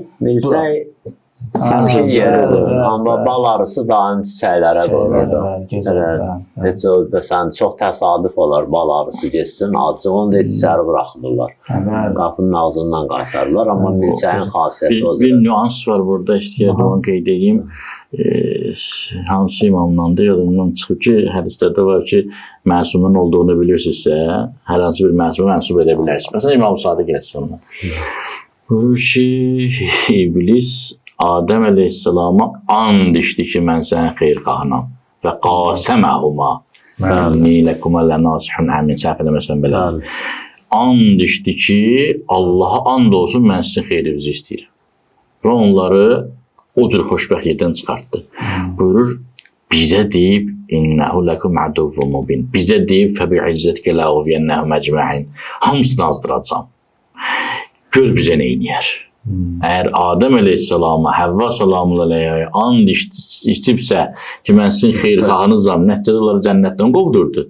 Səmkin yeridir. bəli, Amma bəli. bal arısı daim çiçəklərə qonur. Gözəl. Heç o məsələn çox təsadüf olar bal arısı getsin, acığını da içəri buraxmırlar. Bəli. Qapının ağzından qaytarırlar, amma milçəyin xasiyyəti odur. Bir nüans var burada, istəyirdim onu qeyd edeyim. Hansı imamdan da yadımdan çıxıb ki, hədislərdə var ki, məsumun olduğunu bilirsinizsə, hər hansı bir məsuma mənsub edə bilərsiniz. Məsələn, İmam Sadiq Əleyhisselam'a. Buyurur ki, iblis Adəm Əleyhisselama and içdi ki, mən sənin xeyirxahınam və qaseməhuma inni ləkuma lənasihun əmin, səhv eləməsəm belə. And içdi ki, Allaha and olsun, mən sizin xeyrinizi istəyirəm. Və onları o cür xoşbəxt yerdən çıxartdı. Buyurur, bizə deyib, innəhu ləkum əduvvun mubin. Bizə deyib, fəbi'izzətkə ləğuviyyənnəhu məcməin. Hamısını azdıracam. Gör bizə nə eləyər. Əgər Adəm Əleyhisselama, Həvva Salamüəleyhə and içibsə ki, mən sizin xeyrxahınızam, nəticədə onları cənnətdən qovdurdu.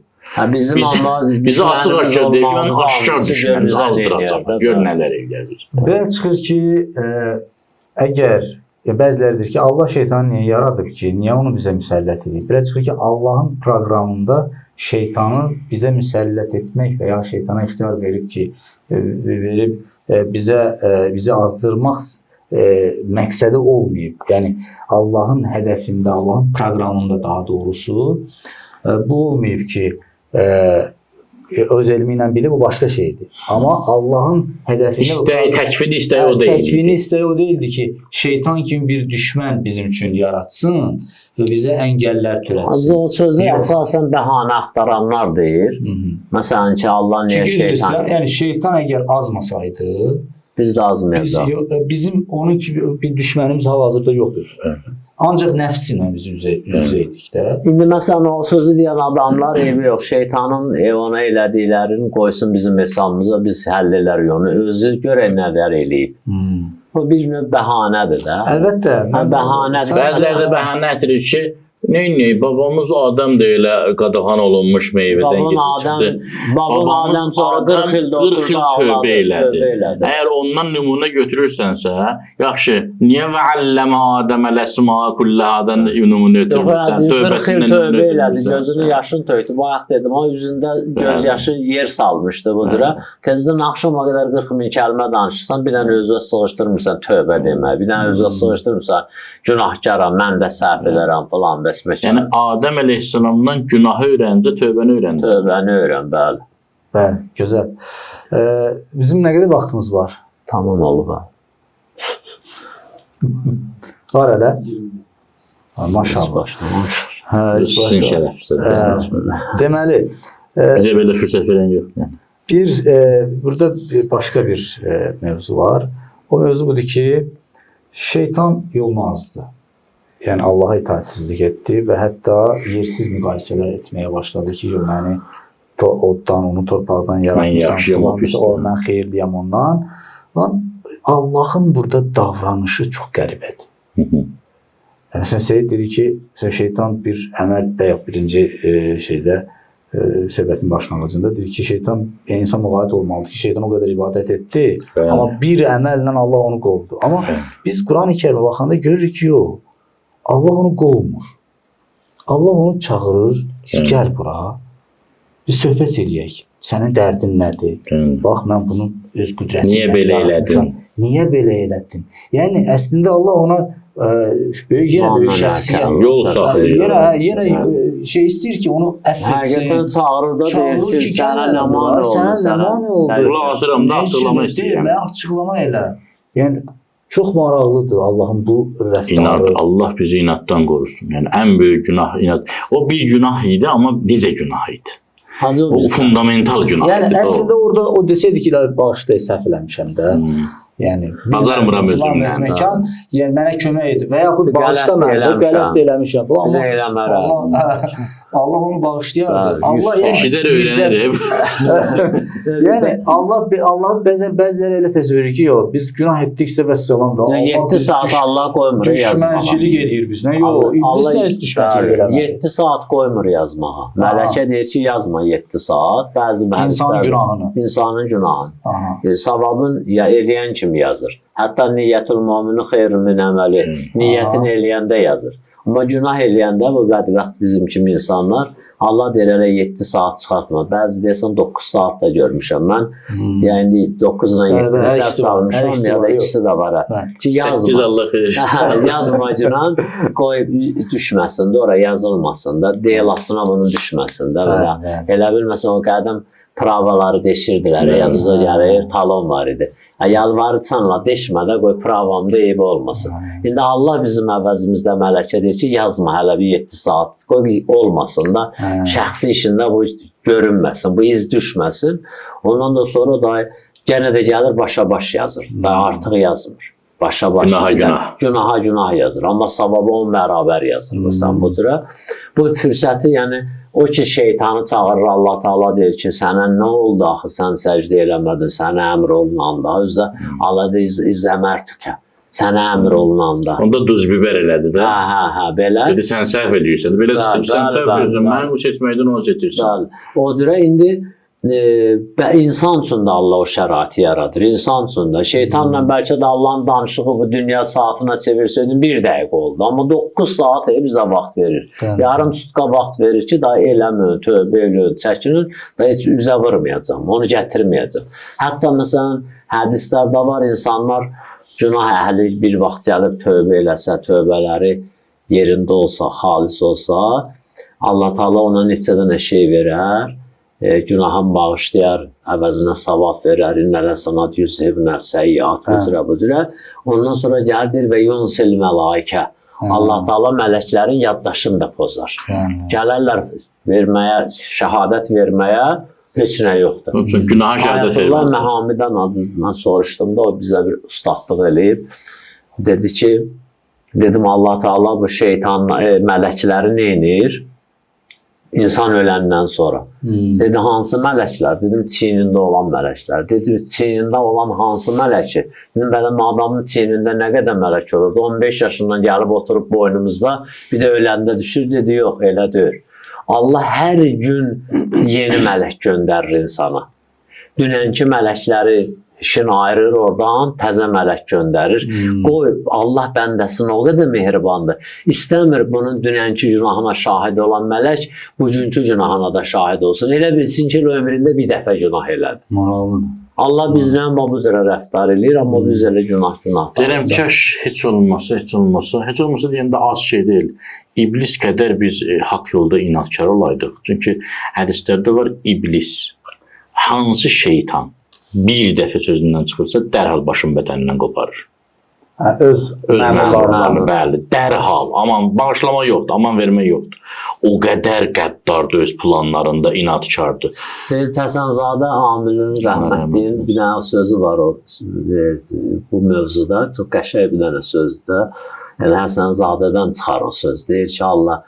Bizim amma Bizi açıq-açıq deyir ki, mən aşkar düşmənimizi azdıracam. Gör nələr eləyər biz. Belə çıxır ki, əgər bəziləri deyir ki, Allah şeytanı niyə yaradıb ki, niyə onu bizə müsəllət edib? Belə çıxır ki, Allahın proqramında şeytanı bizə müsəllət etmək və ya şeytana ixtiyar verib ki, bizi azdırmaq məqsədi olmayıb. Yəni Allahın hədəfində, Allahın proqramında daha doğrusu bu olmayıb ki, öz elmi ilə bilir, bu başqa şeydir. Amma Allahın hədəfini... Təkvini istəyi o deyildi. Təkvini istəyi o deyildi ki, şeytan kimi bir düşmən bizim üçün yaratsın və bizə əngəllər törətsin. O sözü əsasən bəhanə axtaranlar deyir. Məsələn ki, Allah niyə şeytan... Yəni şeytan əgər azmasaydı, biz də azmayacaq. Bizim onun kimi bir düşmənimiz hal-hazırda yoxdur. Ancaq nəfsinə biz üzəydik də. İndi məsələn o sözü deyən adamlar eybi yox, şeytanın ona elədiklərini qoysun bizim hesabımıza, biz həll edərik onu. Özü görə nələr eləyib. Bu bir növ bəhanədir də. Əlbəttə. Bəhanədir. Bəziləri də bəhanə etirir ki, neyin, babamız Adəm də elə qadağan olunmuş meyvədən çıxdı. Babam Adəm sonra 40 ildə tövbə elədi. Əgər ondan nümunə götürürsənsə, yaxşı, niyə və əlləmə Adəmə ləsma kulləhadan nümunə götürürsən? 40 il tövbə elədi, gözünü yaşın töydü. Bayaq dedim, o üzündə göz yaşı yer salmışdı bu dürə. Tezdən axşama qədər 40 min kəlmə danışırsan, bir dənə özünə sığışdırmırsan tövbə demə, bir dənə özünə sığışdırmırsan günahkaram, mən də səhv edərəm falan. Yəni Adəm Əleyhisselamdan günahı öyrəndi, tövbəni öyrəndi. Tövbəni öyrən, bəli. Bəli, gözəl. Bizim nə qədər vaxtımız var? Tamam olub. Var elə? Maşallah. Sizin şərəfsizdir. Deməli, bizə belə fürsət verən yox. Burada başqa bir mövzu var. O mövzu budur ki, şeytan yolunu azdı. Yəni Allaha itaatsizlik etdi və hətta yersiz müqayisələr etməyə başladı ki, məni oddan, onu torpaqdan yaratmışsan, mən xeyirliyəm ondan. Allahın burada davranışı çox qəribədir. Məsələn, Seyyid dedi ki, şeytan bir əməl və yox, birinci şeydə, söhbətin başlanğıcında dedi ki, şeytan, insan müğayət olmalıdır ki, şeytan o qədər ibadət etdi, amma bir əməllə Allah onu qovdu. Amma biz Quran-ı Kərimə baxanda görürük ki, yox. Allah onu qovmur. Allah onu çağırır, gəl bura, bir söhbət eləyək. Sənin dərdin nədir? Bax, mən bunu öz qüdrətimlə... Niyə belə elədin? Niyə belə elədin? Yəni, əslində Allah ona böyük şəxsiyyət... Yol saxlayır. Yenə şey istəyir ki, onu əff etsin. Həqiqətən çağırır da deyir ki, sənə nə mani oldu? Sənə nə mani oldu? Qulaq asıram da açıqlama istəyirəm. Mən açıqlama elə. Yəni, çox maraqlıdır Allahın bu rəftarı. İnat, Allah bizi inatdan qorusun. Yəni, ən böyük günah inat. O bir günah idi, amma necə günah idi? O fundamental günah idi. Yəni, əslində orada o desəydi ki, bağışda səhv eləmişəm də. Yəni, bacarmıram özümdən. Yəni, mənə kömək edib və yaxud bağışda mən qələt eləmişəm. Belə eləmərəm. Allah onu bağışlayardı. Bəli, Allah 100%. Kişilər öyrənir. yəni Allah bəziləri elə təsəvvür edir ki, yox, biz günah etdiksə və salam da. 7 saat Allah qoymur yazmağa. Düşmənçilik edir bizdən. Yox, biz də düşmənçilik eləmir. 7 saat qoymur yazmağa. Mələkə deyir ki, yazma 7 saat. Bəzi İnsan günahını. İnsanın günahını. Aha. Savabın ya eləyən kimi yazır. Hətta niyyətul mümini xeyrun min əməli. Niyyətini eləyəndə yazır. Amma günah eləyəndə bu bədbəxt bizim kimi insanlar Allah deyir elə 7 saat çıxartma. Bəzi deyəsən 9 saat da görmüşəm mən. Yəni 9-dan 7-nə səs almışam ya da ikisi də var. Ki yazma. Allah xeyir. Yazma günah qoyub düşməsin də, ora yazılmasın da, deyilasına bunun düşməsin də. Elə bilməsən o qədəm pravaları deşirdilər. Yanınıza gəlir, talon var idi. Yalvarırsanla deşmədə qoy pravamda eybi olmasın. İndi Allah bizim əvəzimizdə mələkə deyir ki, yazma hələ bir 7 saat. Qoy olmasın da şəxsi işində bu görünməsin, bu iz düşməsin. Ondan da sonra da yenə də gəlir başa-baş yazır. Da artıq yazmır. Başa-baş günaha günah yazır. Amma savabı onun bərabər yazır. Məsələn bu cürə. Bu fürsəti, yəni o ki şeytanı çağırır, Allah Taala deyir ki, sənə nə oldu axı, sən səcdə eləmədin, sənə əmr olunanda, özdə Allah deyir, izləmər tükə, sənə əmr olunanda. Onda duz biber elədi də. Hə, belə. Dedi, sən səhv edirsən, belə sən səhv edirsən, mən bu seçməkdən onu seçirsən. O cürə indi insan üçün də Allah o şəraiti yaradır. İnsan üçün də. Şeytanla bəlkə də Allahın danışığı bu dünya saatına çevirsəydin 1 dəqiqə oldu. Amma 9 saat bizə vaxt verir. Yarım sutka vaxt verir ki, daha eləməyin, tövbə eləyin, çəkinin, da heç üzə vurmayacam, onu gətirməyəcəm. Hətta məsələn, hədislərdə var, insanlar günah əhli bir vaxt gəlib tövbə eləsə, tövbələri yerində olsa, xalis olsa, Allah Taala ona neçə dənə şey verər. Günahın bağışlayar, əvəzinə savab verər, innələ sanat yüzhibnə səyyat, bu cürə. Ondan sonra gəldir və yunsil mələikə. Allah Taala mələklərin yaddaşını da pozar. Gələrlər verməyə, şəhadət verməyə, heç nə yoxdur. Günaha şəhadət vermir. Ayətullah Məhamidən mən soruşdum da, o bizə bir ustadlıq eləyib. Dedi ki, dedim Allah Taala bu şeytan, mələkləri neynir? İnsan öləndən sonra. Dedi, hansı mələklər? Dedim, çiynində olan mələklər. Dedi, çiynində olan hansı mələki? Dedim, bələm adamın çiynində nə qədər mələk olurdu? 15 yaşından gəlib oturub boynumuzda, bir də öləndə düşür. Dedi, yox, elə deyil. Allah hər gün yeni mələk göndərir insana. Dünənki mələkləri işini ayırır oradan, təzə mələk göndərir. Qoy, Allah bəndəsini o qədər mehribandır. İstəmir bunun dünənki günahına şahid olan mələk, bugünkü günahına da şahid olsun. Elə bilsin ki, ömründə bir dəfə günah elədi. Allah bizlə bu cürə rəftar edir, amma biz elə günah. Deyirəm, kaş heç olmasa deyəndə az şey deyil. İblis qədər biz haqq yolda inadkar olaydıq. Çünki hədislərdə var, iblis, hansı şeytan bir dəfə sözündən çıxırsa, dərhal başın bədənindən qoparır. Öz məmurlarını, bəli, dərhal. Aman bağışlama yoxdur, aman vermək yoxdur. O qədər qəddardır öz planlarında, inadkardır. Seyid Həsənzadə Amilin rəhmətliyin bir dənə sözü var o bu mövzuda. Çox qəşəng bir dənə sözdür. Həsənzadədən çıxar o söz. Deyir ki, Allah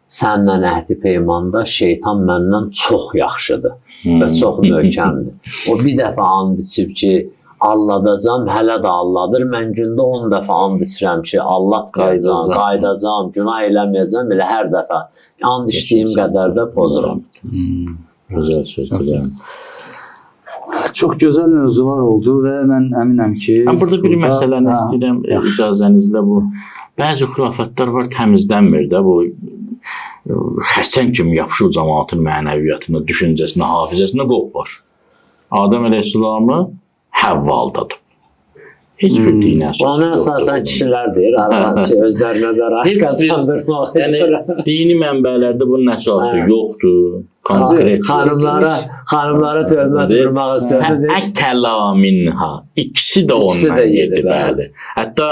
səndən əhdi peymanda şeytan məndən çox yaxşıdır və çox möhkəmdir. O bir dəfə and içib ki, alladacam, hələ də alladır. Mən gündə 10 dəfə and içirəm ki, allatmayacam, qaydacam, günah eləməyəcəm. Belə hər dəfə and içdiyim qədər də pozuram. Gözəl sözdür. Çox gözəl mövzular oldu və mən əminəm ki... Mən burada bir məsələni istəyirəm, icazənizlə bu. Bəzi xurafatlar var, təmizlənmir də bu. Xərçəng kimi yapışır cəmaatın mənəviyyatına, düşüncəsinə, hafizəsinə qopur. Adəm əleyhissalamı Həvva aldadıb. Heç bir dinə əsas yoxdur. Ona əsasən kişilər deyir, özlərinə bəraət qazandırmaq. Yəni, dini mənbələrdə bunun əsası yoxdur. Konkret. Xanımlara töhmət vurmaq istədi. Fəəkəla minha. İkisi də İkisi ondan də yedi, yedi, bəli. Hətta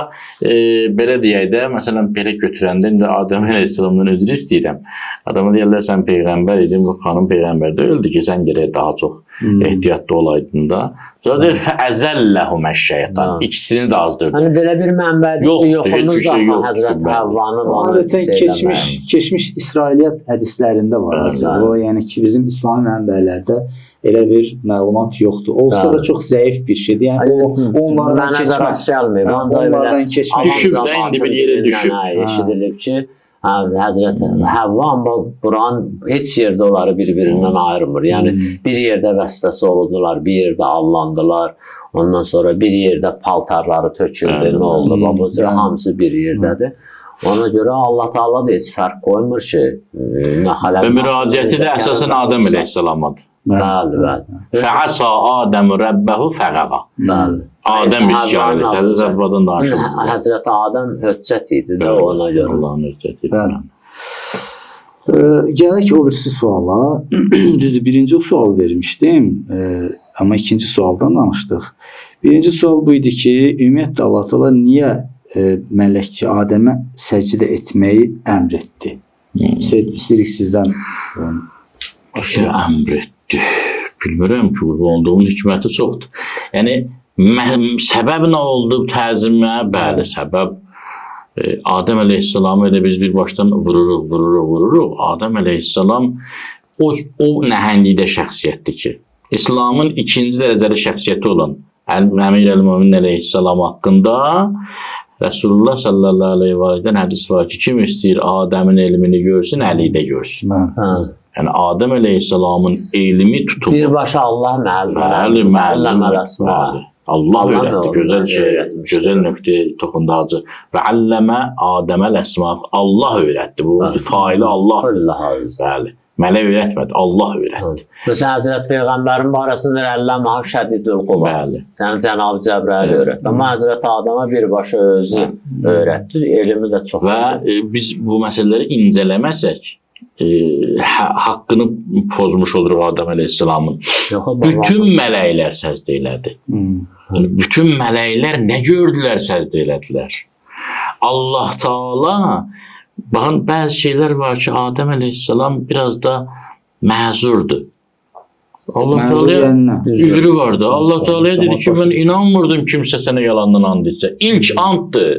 belə deyək də, məsələn, belə götürəndə, indi Adəm Əleyhisselamdan üzr istəyirəm. Adama deyirlər, sən peyğəmbər idin, bu xanım peyğəmbər deyildi ki, sən gərək daha çox ehtiyatlı olaydın da. Sonra deyir, fəəzəlləhum əşşəytan. İkisini də azdırdı. Hani belə bir mənbədir ki, yoxumuz da Həzrət Havvanın Adətən keçmiş İsrailiyyat hədislərində var. O, yəni ki, bizim İslami mənbələrdə elə bir məlumat yoxdur. Olsa da çox zəif bir şeydir. Yəni onlardan keçməz. Onlardan keçmək. Düşüb də indi bir yerə düşüb. Eşidilib ki, Həzrət Havva amma Quran heç yerdə onları bir-birindən ayırmır. Yəni bir yerdə vəsvəsə oldular, bir yerdə allandılar. Ondan sonra bir yerdə paltarları töküldü, nə oldu? Bu hamısı bir yerdədir. Ona görə Allah Taala da heç fərq qoymur ki, nə xələq. Və müraciəti də əsasən Adəm əleyhissalamadır. Bəli, bəli. Fəasa Adəm Rəbbəhu fəqəqa. Bəli. Adəm üsyan edir. Həzrət Həvvadan danışılır. Həzrət Adəm höccət idi də ona görə. Allahın höccəti. Bəli. Gələk o birisi suala. Düzdür, birinci sual vermişdim. Amma ikinci sualdan danışdıq. Birinci sual bu idi ki, ümumiyyətlə Allah Taala niyə mələk Adəmə səcdə etməyi əmr etdi? İstəyirik sizdən. Əmr etdi. Bilmirəm ki, olduğun hikməti çoxdur. Yəni, səbəb nə oldu təzimə? Bəli, səbəb Adəm əleyhissalamı elə biz bir başdan vururuq. Adəm əleyhissalam o nəhənglikdə şəxsiyyətdir ki, İslamın ikinci dərəcəli şəxsiyyəti olan Əmir əl-Mömin əleyhissalam haqqında Resulullah sallallahu aleyhi və aleyhidən hədis var ki, kim istəyir Adəmin elmini görsün, Əli də görsün. Yəni Adəm əleyhissalamın elmi tutub. Birbaşa Allah müəllim. Allah öyrətdi, gözəl şey, gözəl nöqtəyə toxundu hacı. Və alləmə Adəmə əsma. Allah öyrətdi. Bu faili Allah. Bəli. Mələk öyrətmədi, Allah öyrətdi. Məsələn, Həzrət Peyğəmbərin barəsində əlləmə şədidül quva. Bəli. Yəni Cənab Cəbrail öyrətdi. Amma Həzrət Adəmə birbaşa özü öyrətdi. Elmi də çox. Və biz bu məsələləri incələməsək, haqqını pozmuş oluruq Adəm əleyhissalamın. Bütün mələklər səcdə elədi. Bütün mələklər nə gördülər, səcdə elədilər. Allah Taala, baxın, bəzi şeylər var ki, Adəm əleyhissalam biraz da məzurdur. Allah Teala'ya üzrü vardı. Allah Teala'ya dedi ki, mən inanmırdım kimsə sənə yalandan and etsə. İlk anddır.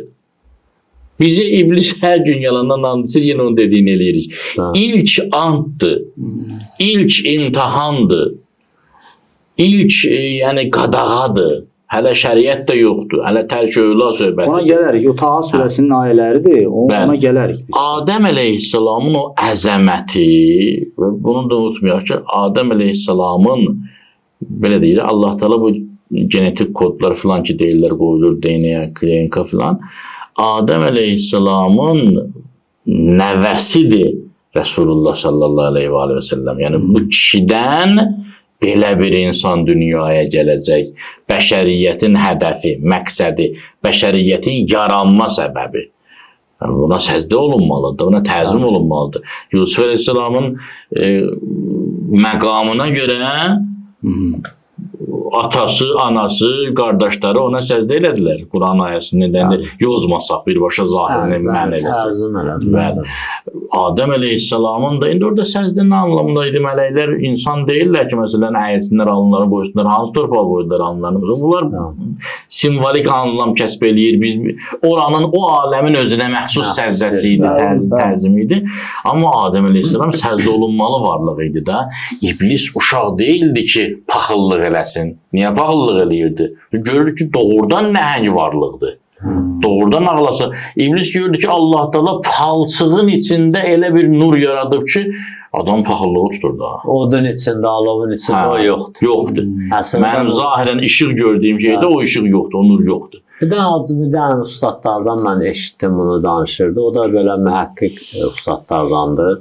Bizi iblis hər gün yalandan and etsə, yenə onun dediyini eləyirik. İlk anddır. İlk imtihandır. İlk yəni qadağadır. Hələ şəriət də yoxdur. Hələ tərk övlad söhbətidir. Ona gələrik. O Taha surəsinin ayələridir. Ona gələrik biz. Adəm əleyhissalamın o əzəməti, və bunu da unutmayaq ki, Adəm əleyhissalamın, belə deyir, Allah Teala bu genetik kodlar filan ki deyirlər, qoyulur, DNA, klinika filan. Adəm əleyhissalamın nəvəsidir Resulullah sallallahu aleyhi və səlləm. Yəni bu kişidən belə bir insan dünyaya gələcək. Bəşəriyyətin hədəfi, məqsədi, bəşəriyyətin yaranma səbəbi. Yəni, buna səzdə olunmalıdır, buna təzim olunmalıdır. Yusuf əleyhissalamın məqamına görə atası, anası, qardaşları ona səzdə elədilər. Quran ayəsindən yozmasaq birbaşa zahirini mən eləsin. Adəm əleyhissalamın da indi orada səzdənin anlamındaydı. Mələklər insan deyirlər ki, məsələn, əyilsinlər, alınları qoysunlar, hansı torpağa qoydular alınlarını. Bunlar simvolik anlam kəsb eləyir. Biz oranın, o aləmin özünə məxsus səzdəsi idi, təzim idi. Amma Adəm əleyhissalam səzdə olunmalı varlıq idi da. İblis uşaq deyildi ki, paxıllıq eləsin. Niyə paxıllıq eləyirdi? Görür ki, doğrudan nəhəng varlıqdır. Doğrudan ağlasa. İblis gördü ki, Allah Taala palçığın içində elə bir nur yaradıb ki, adam paxıllığı tutur da. Odun içində, alovun içində o yoxdur. Yoxdur. Mənim zahirən işıq gördüyüm şeydə o işıq yoxdur, o nur yoxdur. Bir dənə ustadlardan mən eşitdim bunu danışırdı. O da belə mühəqqqiq ustadlardandır.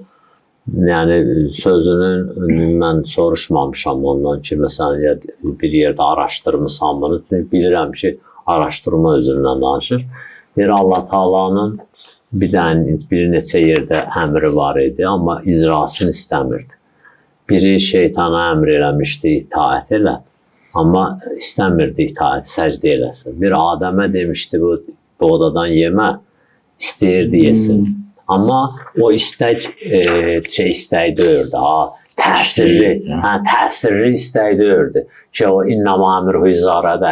Yəni sözünün mən soruşmamışam ondan ki, məsələn, bir yerdə araşdırmışam bunu. Bilirəm ki, araşdırma üzründən danışır. Allah Taala'nın bir neçə yerdə əmri var idi, amma icrasını istəmirdi. biri şeytana əmr eləmişdi itaət elə. Amma istəmirdi itaət, səcdə eləsin. Bir Adəmə demişdi bu odadan yemə, istəyirdi yesin. Amma o istək istək deyirdi. Təsirli istək deyirdi. Ki o innəmə əmruhu izarədə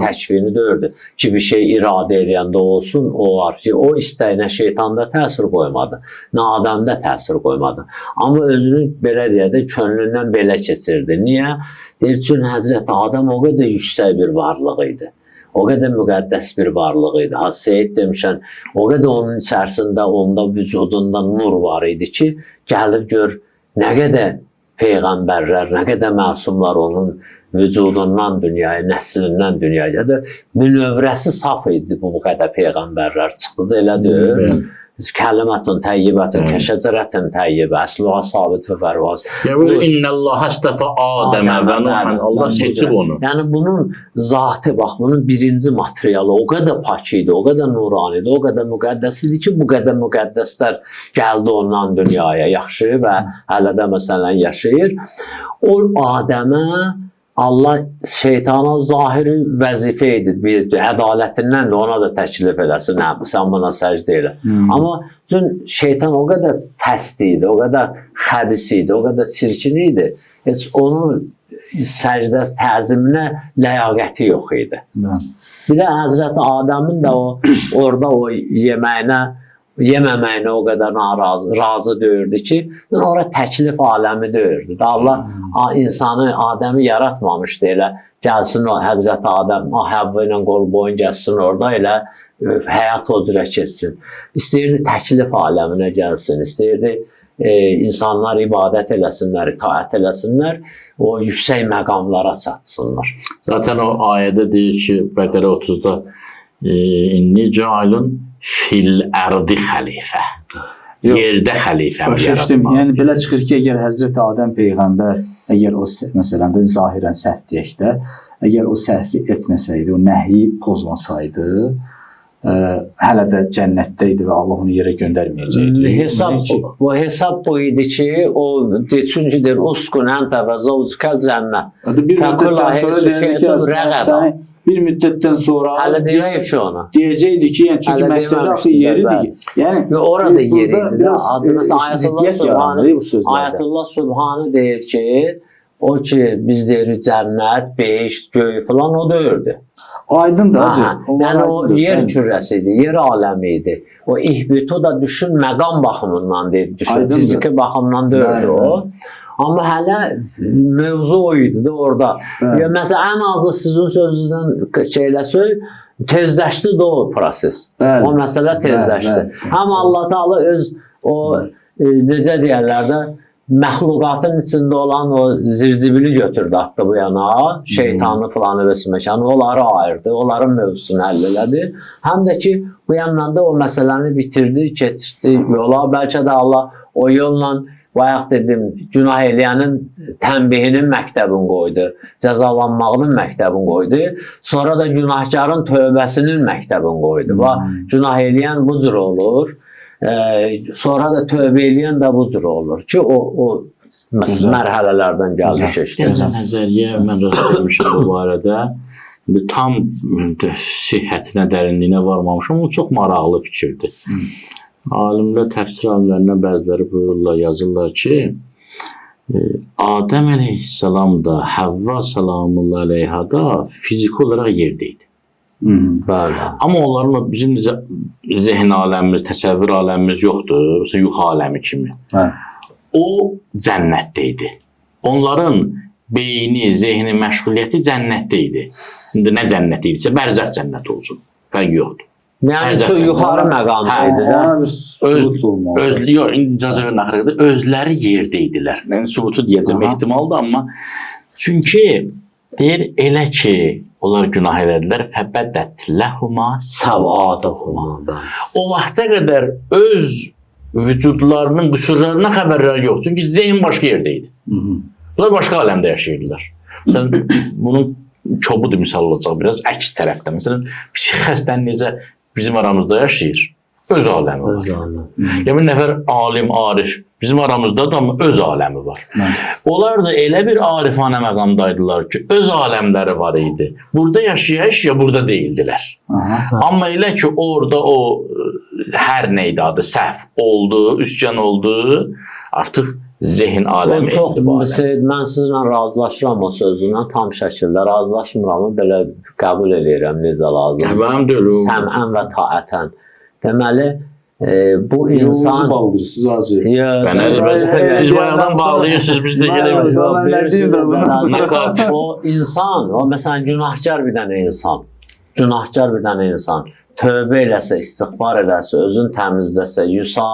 təkvini deyirdi. Ki bir şey iradə eləyəndə olsun, o var ki, o istəyinə şeytanda təsir qoymadı. Nə Adəmdə təsir qoymadı. Amma özünü belə deyədə könlündən belə keçirdi. Niyə? Deyir, çünki Həzrəti Adəm o qədər yüksək bir varlıq idi. O qədər müqəddəs bir varlıq idi. Seyid demişən, o qədər onun içərisində, onda vücudunda nur var idi ki, gəlib gör, nə qədər peyğəmbərlər, nə qədər məsumlar onun vücudundan dünyaya, nəslindən dünyaya da bünövrəsi saf idi bu qədər peyğəmbərlər çıxdı da elə deyir. Kəlimətun təyyibətun, kəşəcərətun təyyibə, əsluha sabit və fərvaz. Yəni, innəllaha istəfə Adəmə və Nuhan, Allah seçib onu. Yəni, bunun zatı, bax, bunun birinci materialı o qədər pak idi, o qədər nurani idi, o qədər müqəddəs idi ki, bu qədər müqəddəslər gəldi ondan dünyaya, yaxşı və hələ də məsələn yaşayır. O Adəmə Allah şeytana zahiri vəzifə edir, bir ədalətindən də ona da təklif eləsin, sən buna səcdə elə. Amma şeytan o qədər pəst idi, o qədər xəbis idi, o qədər çirkin idi, heç onun səcdə təziminə ləyaqəti yox idi. Bir də Həzrəti Adəmin də orada o yeməməyinə o qədər razı deyirdi ki, ora təklif aləmi deyirdi. Allah insanı, Adəmi yaratmamışdı elə, gəlsin o Həzrəti Adəm, Həvva ilə qol boyun gəlsin orada elə, həyat o cürə keçsin. İstəyirdi təklif aləminə gəlsin, istəyirdi insanlar ibadət eləsinlər, itaət eləsinlər, o yüksək məqamlara çatsınlar. Zaten o ayədə deyir ki, Bəqərə 30-da inni cəalun fil ərdi xəlifə. Yerdə xəlifə yaratmaq. Yəni belə çıxır ki, əgər Həzrəti Adəm peyğəmbər, əgər o məsələn də zahirən səhv deyək də, əgər o səhvi etməsəydi, o nəhyi pozmasaydı, hələ də cənnətdə idi və Allah onu yerə göndərməyəcəkdi. Hesab bu idi ki, o çünki deyir, uskun əntə və zavcukəl cənnə. Bir müddətdən sonra deyir ki, bir müddətdən sonra hələ deyəyib ki ona. Deyəcəkdi ki, yəni çünki məqsədə axı yeridir ki. Yəni orada yeridir. Ayətullah Subhanı deyir ki, o ki biz deyirik cənnət, beş, göy falan o deyirdi. Aydındır hacı. Yəni o yer kürəsi idi, yer aləmi idi. O ihbitu da düşün məqam baxımından deyir, düşün fiziki baxımdan deyirdi o. Amma hələ mövzu o idi də orada. Məsələn, ən azı sizin sözünüzdən şeyləsək, tezləşdi də o proses. O məsələ tezləşdi. Həm Allah Teala öz o, necə deyərlər də, məxluqatın içində olan o zirzibili götürdü, atdı bu yana, şeytanı filanı vəsiməkanı, onları ayırdı, onların mövzusunu həll elədi. Həm də ki, bu yandan da o məsələni bitirdi, keçirdi yola. Bəlkə də Allah o yolla bayaq dedim, günah eləyənin tənbihinin məktəbini qoydu, cəzalanmağının məktəbini qoydu, sonra da günahkarın tövbəsinin məktəbini qoydu. Günah eləyən bu cür olur, sonra da tövbə eləyən də bu cür olur ki, o mərhələlərdən gəldi keçdi. Gözəl nəzəriyyə mən rast gəlmişəm bu barədə. Tam sihhətinə, dərinliyinə varmamışam, o çox maraqlı fikirdir. Alimlər, təfsir alimlərindən bəziləri buyururlar, yazırlar ki, Adəm əleyhissalam da, Həvva salamullah əleyhə da fiziki olaraq yerdəydi. Amma onların bizim zehn aləmimiz, təsəvvür aləmimiz yoxdur, mesela yuxu aləmi kimi. O cənnətdə idi. Onların beyni, zehni, məşğuliyyəti cənnətdə idi. İndi nə cənnəti idisə, bərzəx cənnəti olsun. Fərq yoxdur. Yəni yuxarı məqamdaydı da. İndi icazə verin axırda özləri yerdə idilər. Yəni subutu deyəcəm ehtimaldır, amma çünki deyir elə ki onlar günah elədilər, fəbədət ləhuma savadahuma. O vaxta qədər öz vücudlarının qüsurlarına xəbərlər yox. Çünki zehn başqa yerdə idi. Bunlar başqa aləmdə yaşayırdılar. Bunun çobudur misal olacaq biraz əks tərəfdə. Məsələn, psixi xəstənin necə bizim aramızda yaşayır. Öz aləmi var. Yəni bir nəfər alim, arif Bizim aramızda da öz aləmi var. Onlar da elə bir arifanə məqamdaydılar ki, öz aləmləri var idi. Burada yaşaya burada deyildilər. Amma elə ki, orada o hər neydi adı, səhv oldu, üsyan oldu, artıq zehin aləmi Çox etibarı. mən sizinlə razılaşıram o sözünə, tam şəkildə razılaşmıram, belə qəbul edirəm necə lazım. Mənim də ölüm. Səmən və taətən. Deməli, bu insan... bağlayırsınız acı. Siz bayaqdan bağlayırsınız, biz də gələrik. O insan, o məsələn günahkar bir dənə insan, günahkar bir dənə insan tövbə eləsə, istiğfar eləsə, özünü təmizləsə, yusa,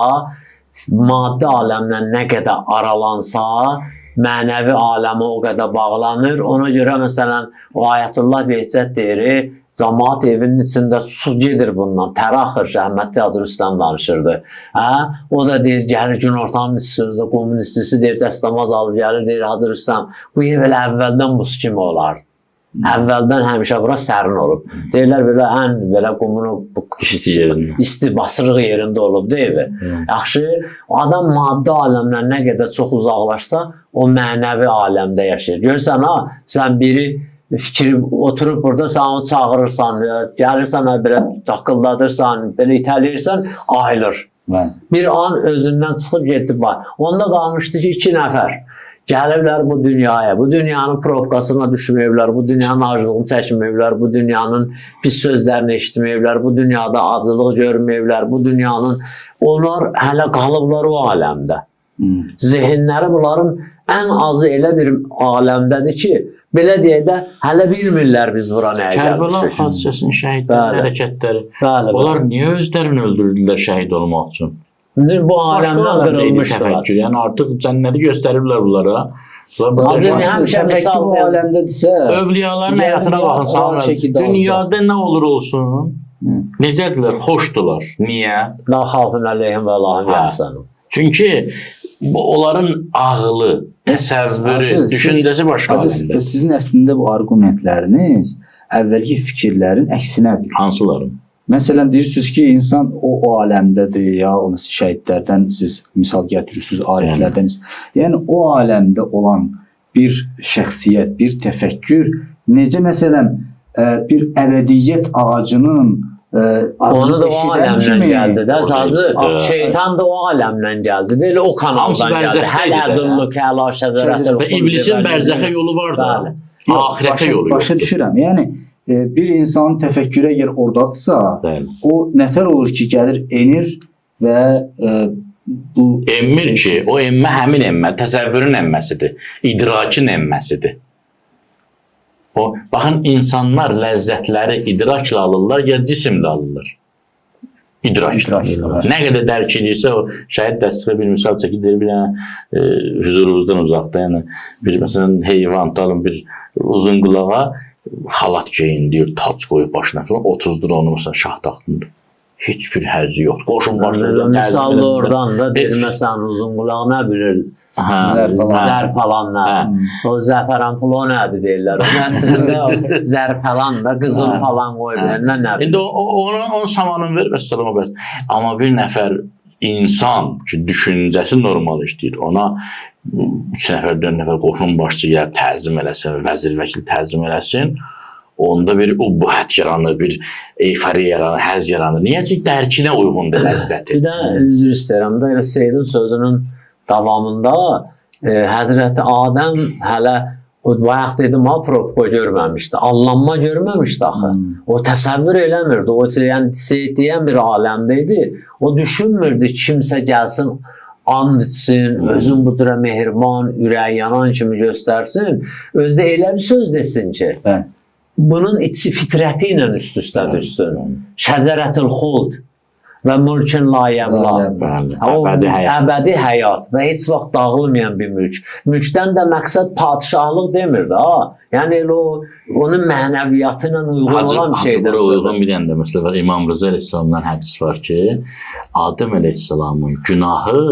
maddi aləmlə nə qədər aralansa, mənəvi aləmə o qədər bağlanır. Ona görə məsələn o Ayətullah Behçət deyir, cəmaat evinin içində su gedir bundan, tər axır, rəhmətli Hacı Rüstəm danışırdı. O da deyir, gəlir günortanın istisi, qumun istisi deyir, dəstəmaz alıb gəlir, deyir Hacı Rüstəm, bu ev elə əvvəldən buz kimi olardı. Əvvəldən həmişə bura sərin olub. Deyirlər belə ən belə qumun isti basırıq yerində olub da evi. Yaxşı, adam maddi aləmdən nə qədər çox uzaqlaşsa, o mənəvi aləmdə yaşayır. Görürsən ha, sən biri fikri oturub burada sən onu çağırırsan, gəlirsən belə taqqıldadırsan, belə itələyirsən, ayılır. Bir an özündən çıxıb getdi var. Onda qalmışdı ki, 2 nəfər gəlirlər bu dünyaya, bu dünyanın provokasına düşməyiblər, bu dünyanın acılığını çəkməyiblər, bu dünyanın pis sözlərini eşitməyiblər, bu dünyada acılıq görməyiblər, bu dünyanın... Onlar hələ qalıblar o aləmdə. Zehinləri bunların ən azı elə bir aləmdədir ki, belə deyək də, hələ bilmirlər biz bura nəyə gəlmişik. Kərbəla hadisəsinin şəhidlərin hərəkətləri. Onlar niyə özlərini öldürdülər şəhid olmaq üçün? Bu aləmdən qırılmışdılar. Yəni artıq cənnəti göstəriblər bunlara. Həmişə misal bu aləmdədirsə, övliyaların həyatına baxın. Dünyada nə olur olsun, necədirlər, xoşdular. Niyə? La xafın əleyhim və Allahın yəhsənim. Çünki onların ağlı, təsəvvürü, düşüncəsi başqa aləmdə. Sizin əslində bu argumentləriniz əvvəlki fikirlərin əksinədir. Hansıların? Məsələn, deyirsiniz ki, insan o aləmdədir, ya o şəhidlərdən siz misal gətirirsiniz, ariflərdən. Yəni, o aləmdə olan bir şəxsiyyət, bir təfəkkür, necə məsələn, bir əbədiyyət ağacının onu da o aləmdən gəldi də, sazı, şeytan da o aləmdən gəldi, deyil, o kanaldan gəldi. Həl-ədulluq, hələ şəzərətəl. Və iblisin bərzəxə yolu var da, ahirətə yolu yoxdur. Başa düşürəm, yəni, bir insanın təfəkkürə yer oradadırsa, o nətər olur ki, gəlir, enir və bu... Emmir ki, o emmə həmin emmə, təsəvvürün emməsidir, idrakin emməsidir. Baxın, insanlar ləzzətləri idrakla alırlar, ya cisimlə alırlar. İdrakla. Nə qədər dərk edirsə, o şəhid dəstəqə bir misal çəkilir, bir dənə huzurumuzdan uzaqda, yəni bir məsələn heyvan, talın bir uzun qulağa, xalat geyin deyir, tac qoyub başına falan, 30-dur onu məsələn şah taxtındır. Heç bir həzzi yoxdur. Qoşun başında. Misalda oradan da deyir, məsələn, uzun qulaq nə bilir? Zər falan nə? O zəfəran pulu nədir deyirlər. O əslində zər falan da, qızıl falan qoyurlar. Nə bilir? İndi onun samanını ver, vəssalama bəs. Amma bir nəfər insan ki, düşüncəsi normal işləyir. Ona 3 nəfər, 4 nəfər qoşun başçı gəlib təzim eləsin, vəzir vəkil təzim eləsin, onda bir ubbuhət yaranır, bir eyfari yaranır, həz yaranır. Niyə? Çünki dərkinə uyğundur ləzzəti. Bir də üzr istəyirəm də, elə Seyyidin sözünün davamında Həzrəti Adəm hələ o bayaq dedim, provka görməmişdi, allanma görməmişdi axı. O təsəvvür eləmirdi, o yəni Seyyid deyən bir aləmdə idi. O düşünmürdü kimsə gəlsin, and etsin, özün bu cürə mehriban, ürək yanan kimi göstərsin. Özdə elə bir söz desin ki, bunun içi fitrəti ilə üst-üstə düşsün. Şəcərətül xuld və mülkün layəmla. Əbədi həyat və heç vaxt dağılmayan bir mülk. Mülkdən də məqsəd padişahlıq demir də. Yəni onun mənəviyyatı ilə uyğun olan bir şeydir. Hacı uyğun bir dənə də məsələn İmam Rıza əleyhissalamdan hədis var ki, Adəm əleyhissalamın günahı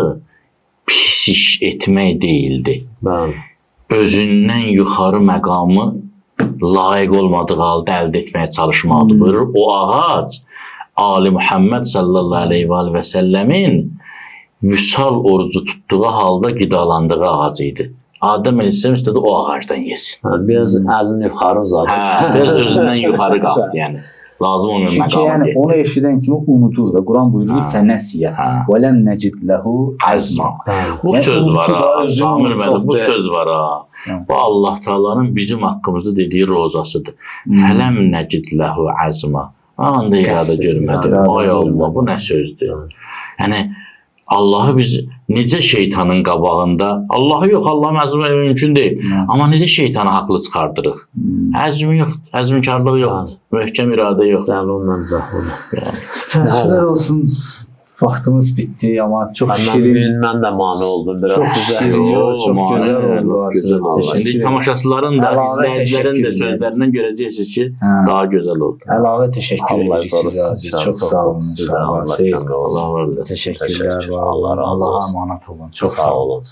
pis iş etmək deyildi. Özündən yuxarı məqamı layiq olmadığı halda əldə etməyə çalışmalıdır. Buyurur, o ağac Ali Muhammed sallallahu aleyhi və səlləmin vüsal orucu tutduğu halda qidalandığı ağacı idi. Adəm əleyhissalam istədi o ağacdan yesin. Biraz əlini yuxarı uzadı. Biraz özündən yuxarı qalxdı, yəni. Lazım olmayan Çünki məqama yəni getdi. onu eşidən kimi unudur da. Quran buyurur Ha. fənəsiyə Ha. və ləm nəcid lehu Əzma. Bu Yəni, söz var unutdu da, ha. özünü Samir unutdu müəllim, bu da. söz var ha. Hı. Bu Allah Taala'nın bizim haqqımızda dediyi rozasıdır. Fələm nəcid lehu əzma. Anda iradə Qəsd, görmədim. iradə Ay Allah, görmədim. bu nə sözdür? Yəni Allahı biz necə şeytanın qabağında, Allahı yox, Allahı məzlum etmək mümkün deyil. Hı. Amma necə şeytanı haqlı çıxardırıq? Əzmi yoxdur, əzmkarlıq yoxdur, möhkəm iradə yoxdur. Zəlunla zəhul. Təəssüflər olsun. Vaxtımız bitdi amma çox şirin. Mən də mane oldum biraz Çox sizə. şirin, Yox, çox mane gözəl oldu, oldu. gözəl oldu. Təşəkkür İndi ederim. tamaşaçıların da, Əlavə izləyicilərin də təşəkkür sözlərindən görəcəksiniz ki, Hə. daha gözəl oldu. Əlavə təşəkkür Allah edirik sizə qorusun. Aziz. Çox sağ olun. Sizə Allah inşallah. kömək olsun. Allah var olasın. Təşəkkürlər. Təşəkkür. Allah razı Allah'a olsun. əmanət olun. Çox Sağ olun. Sağ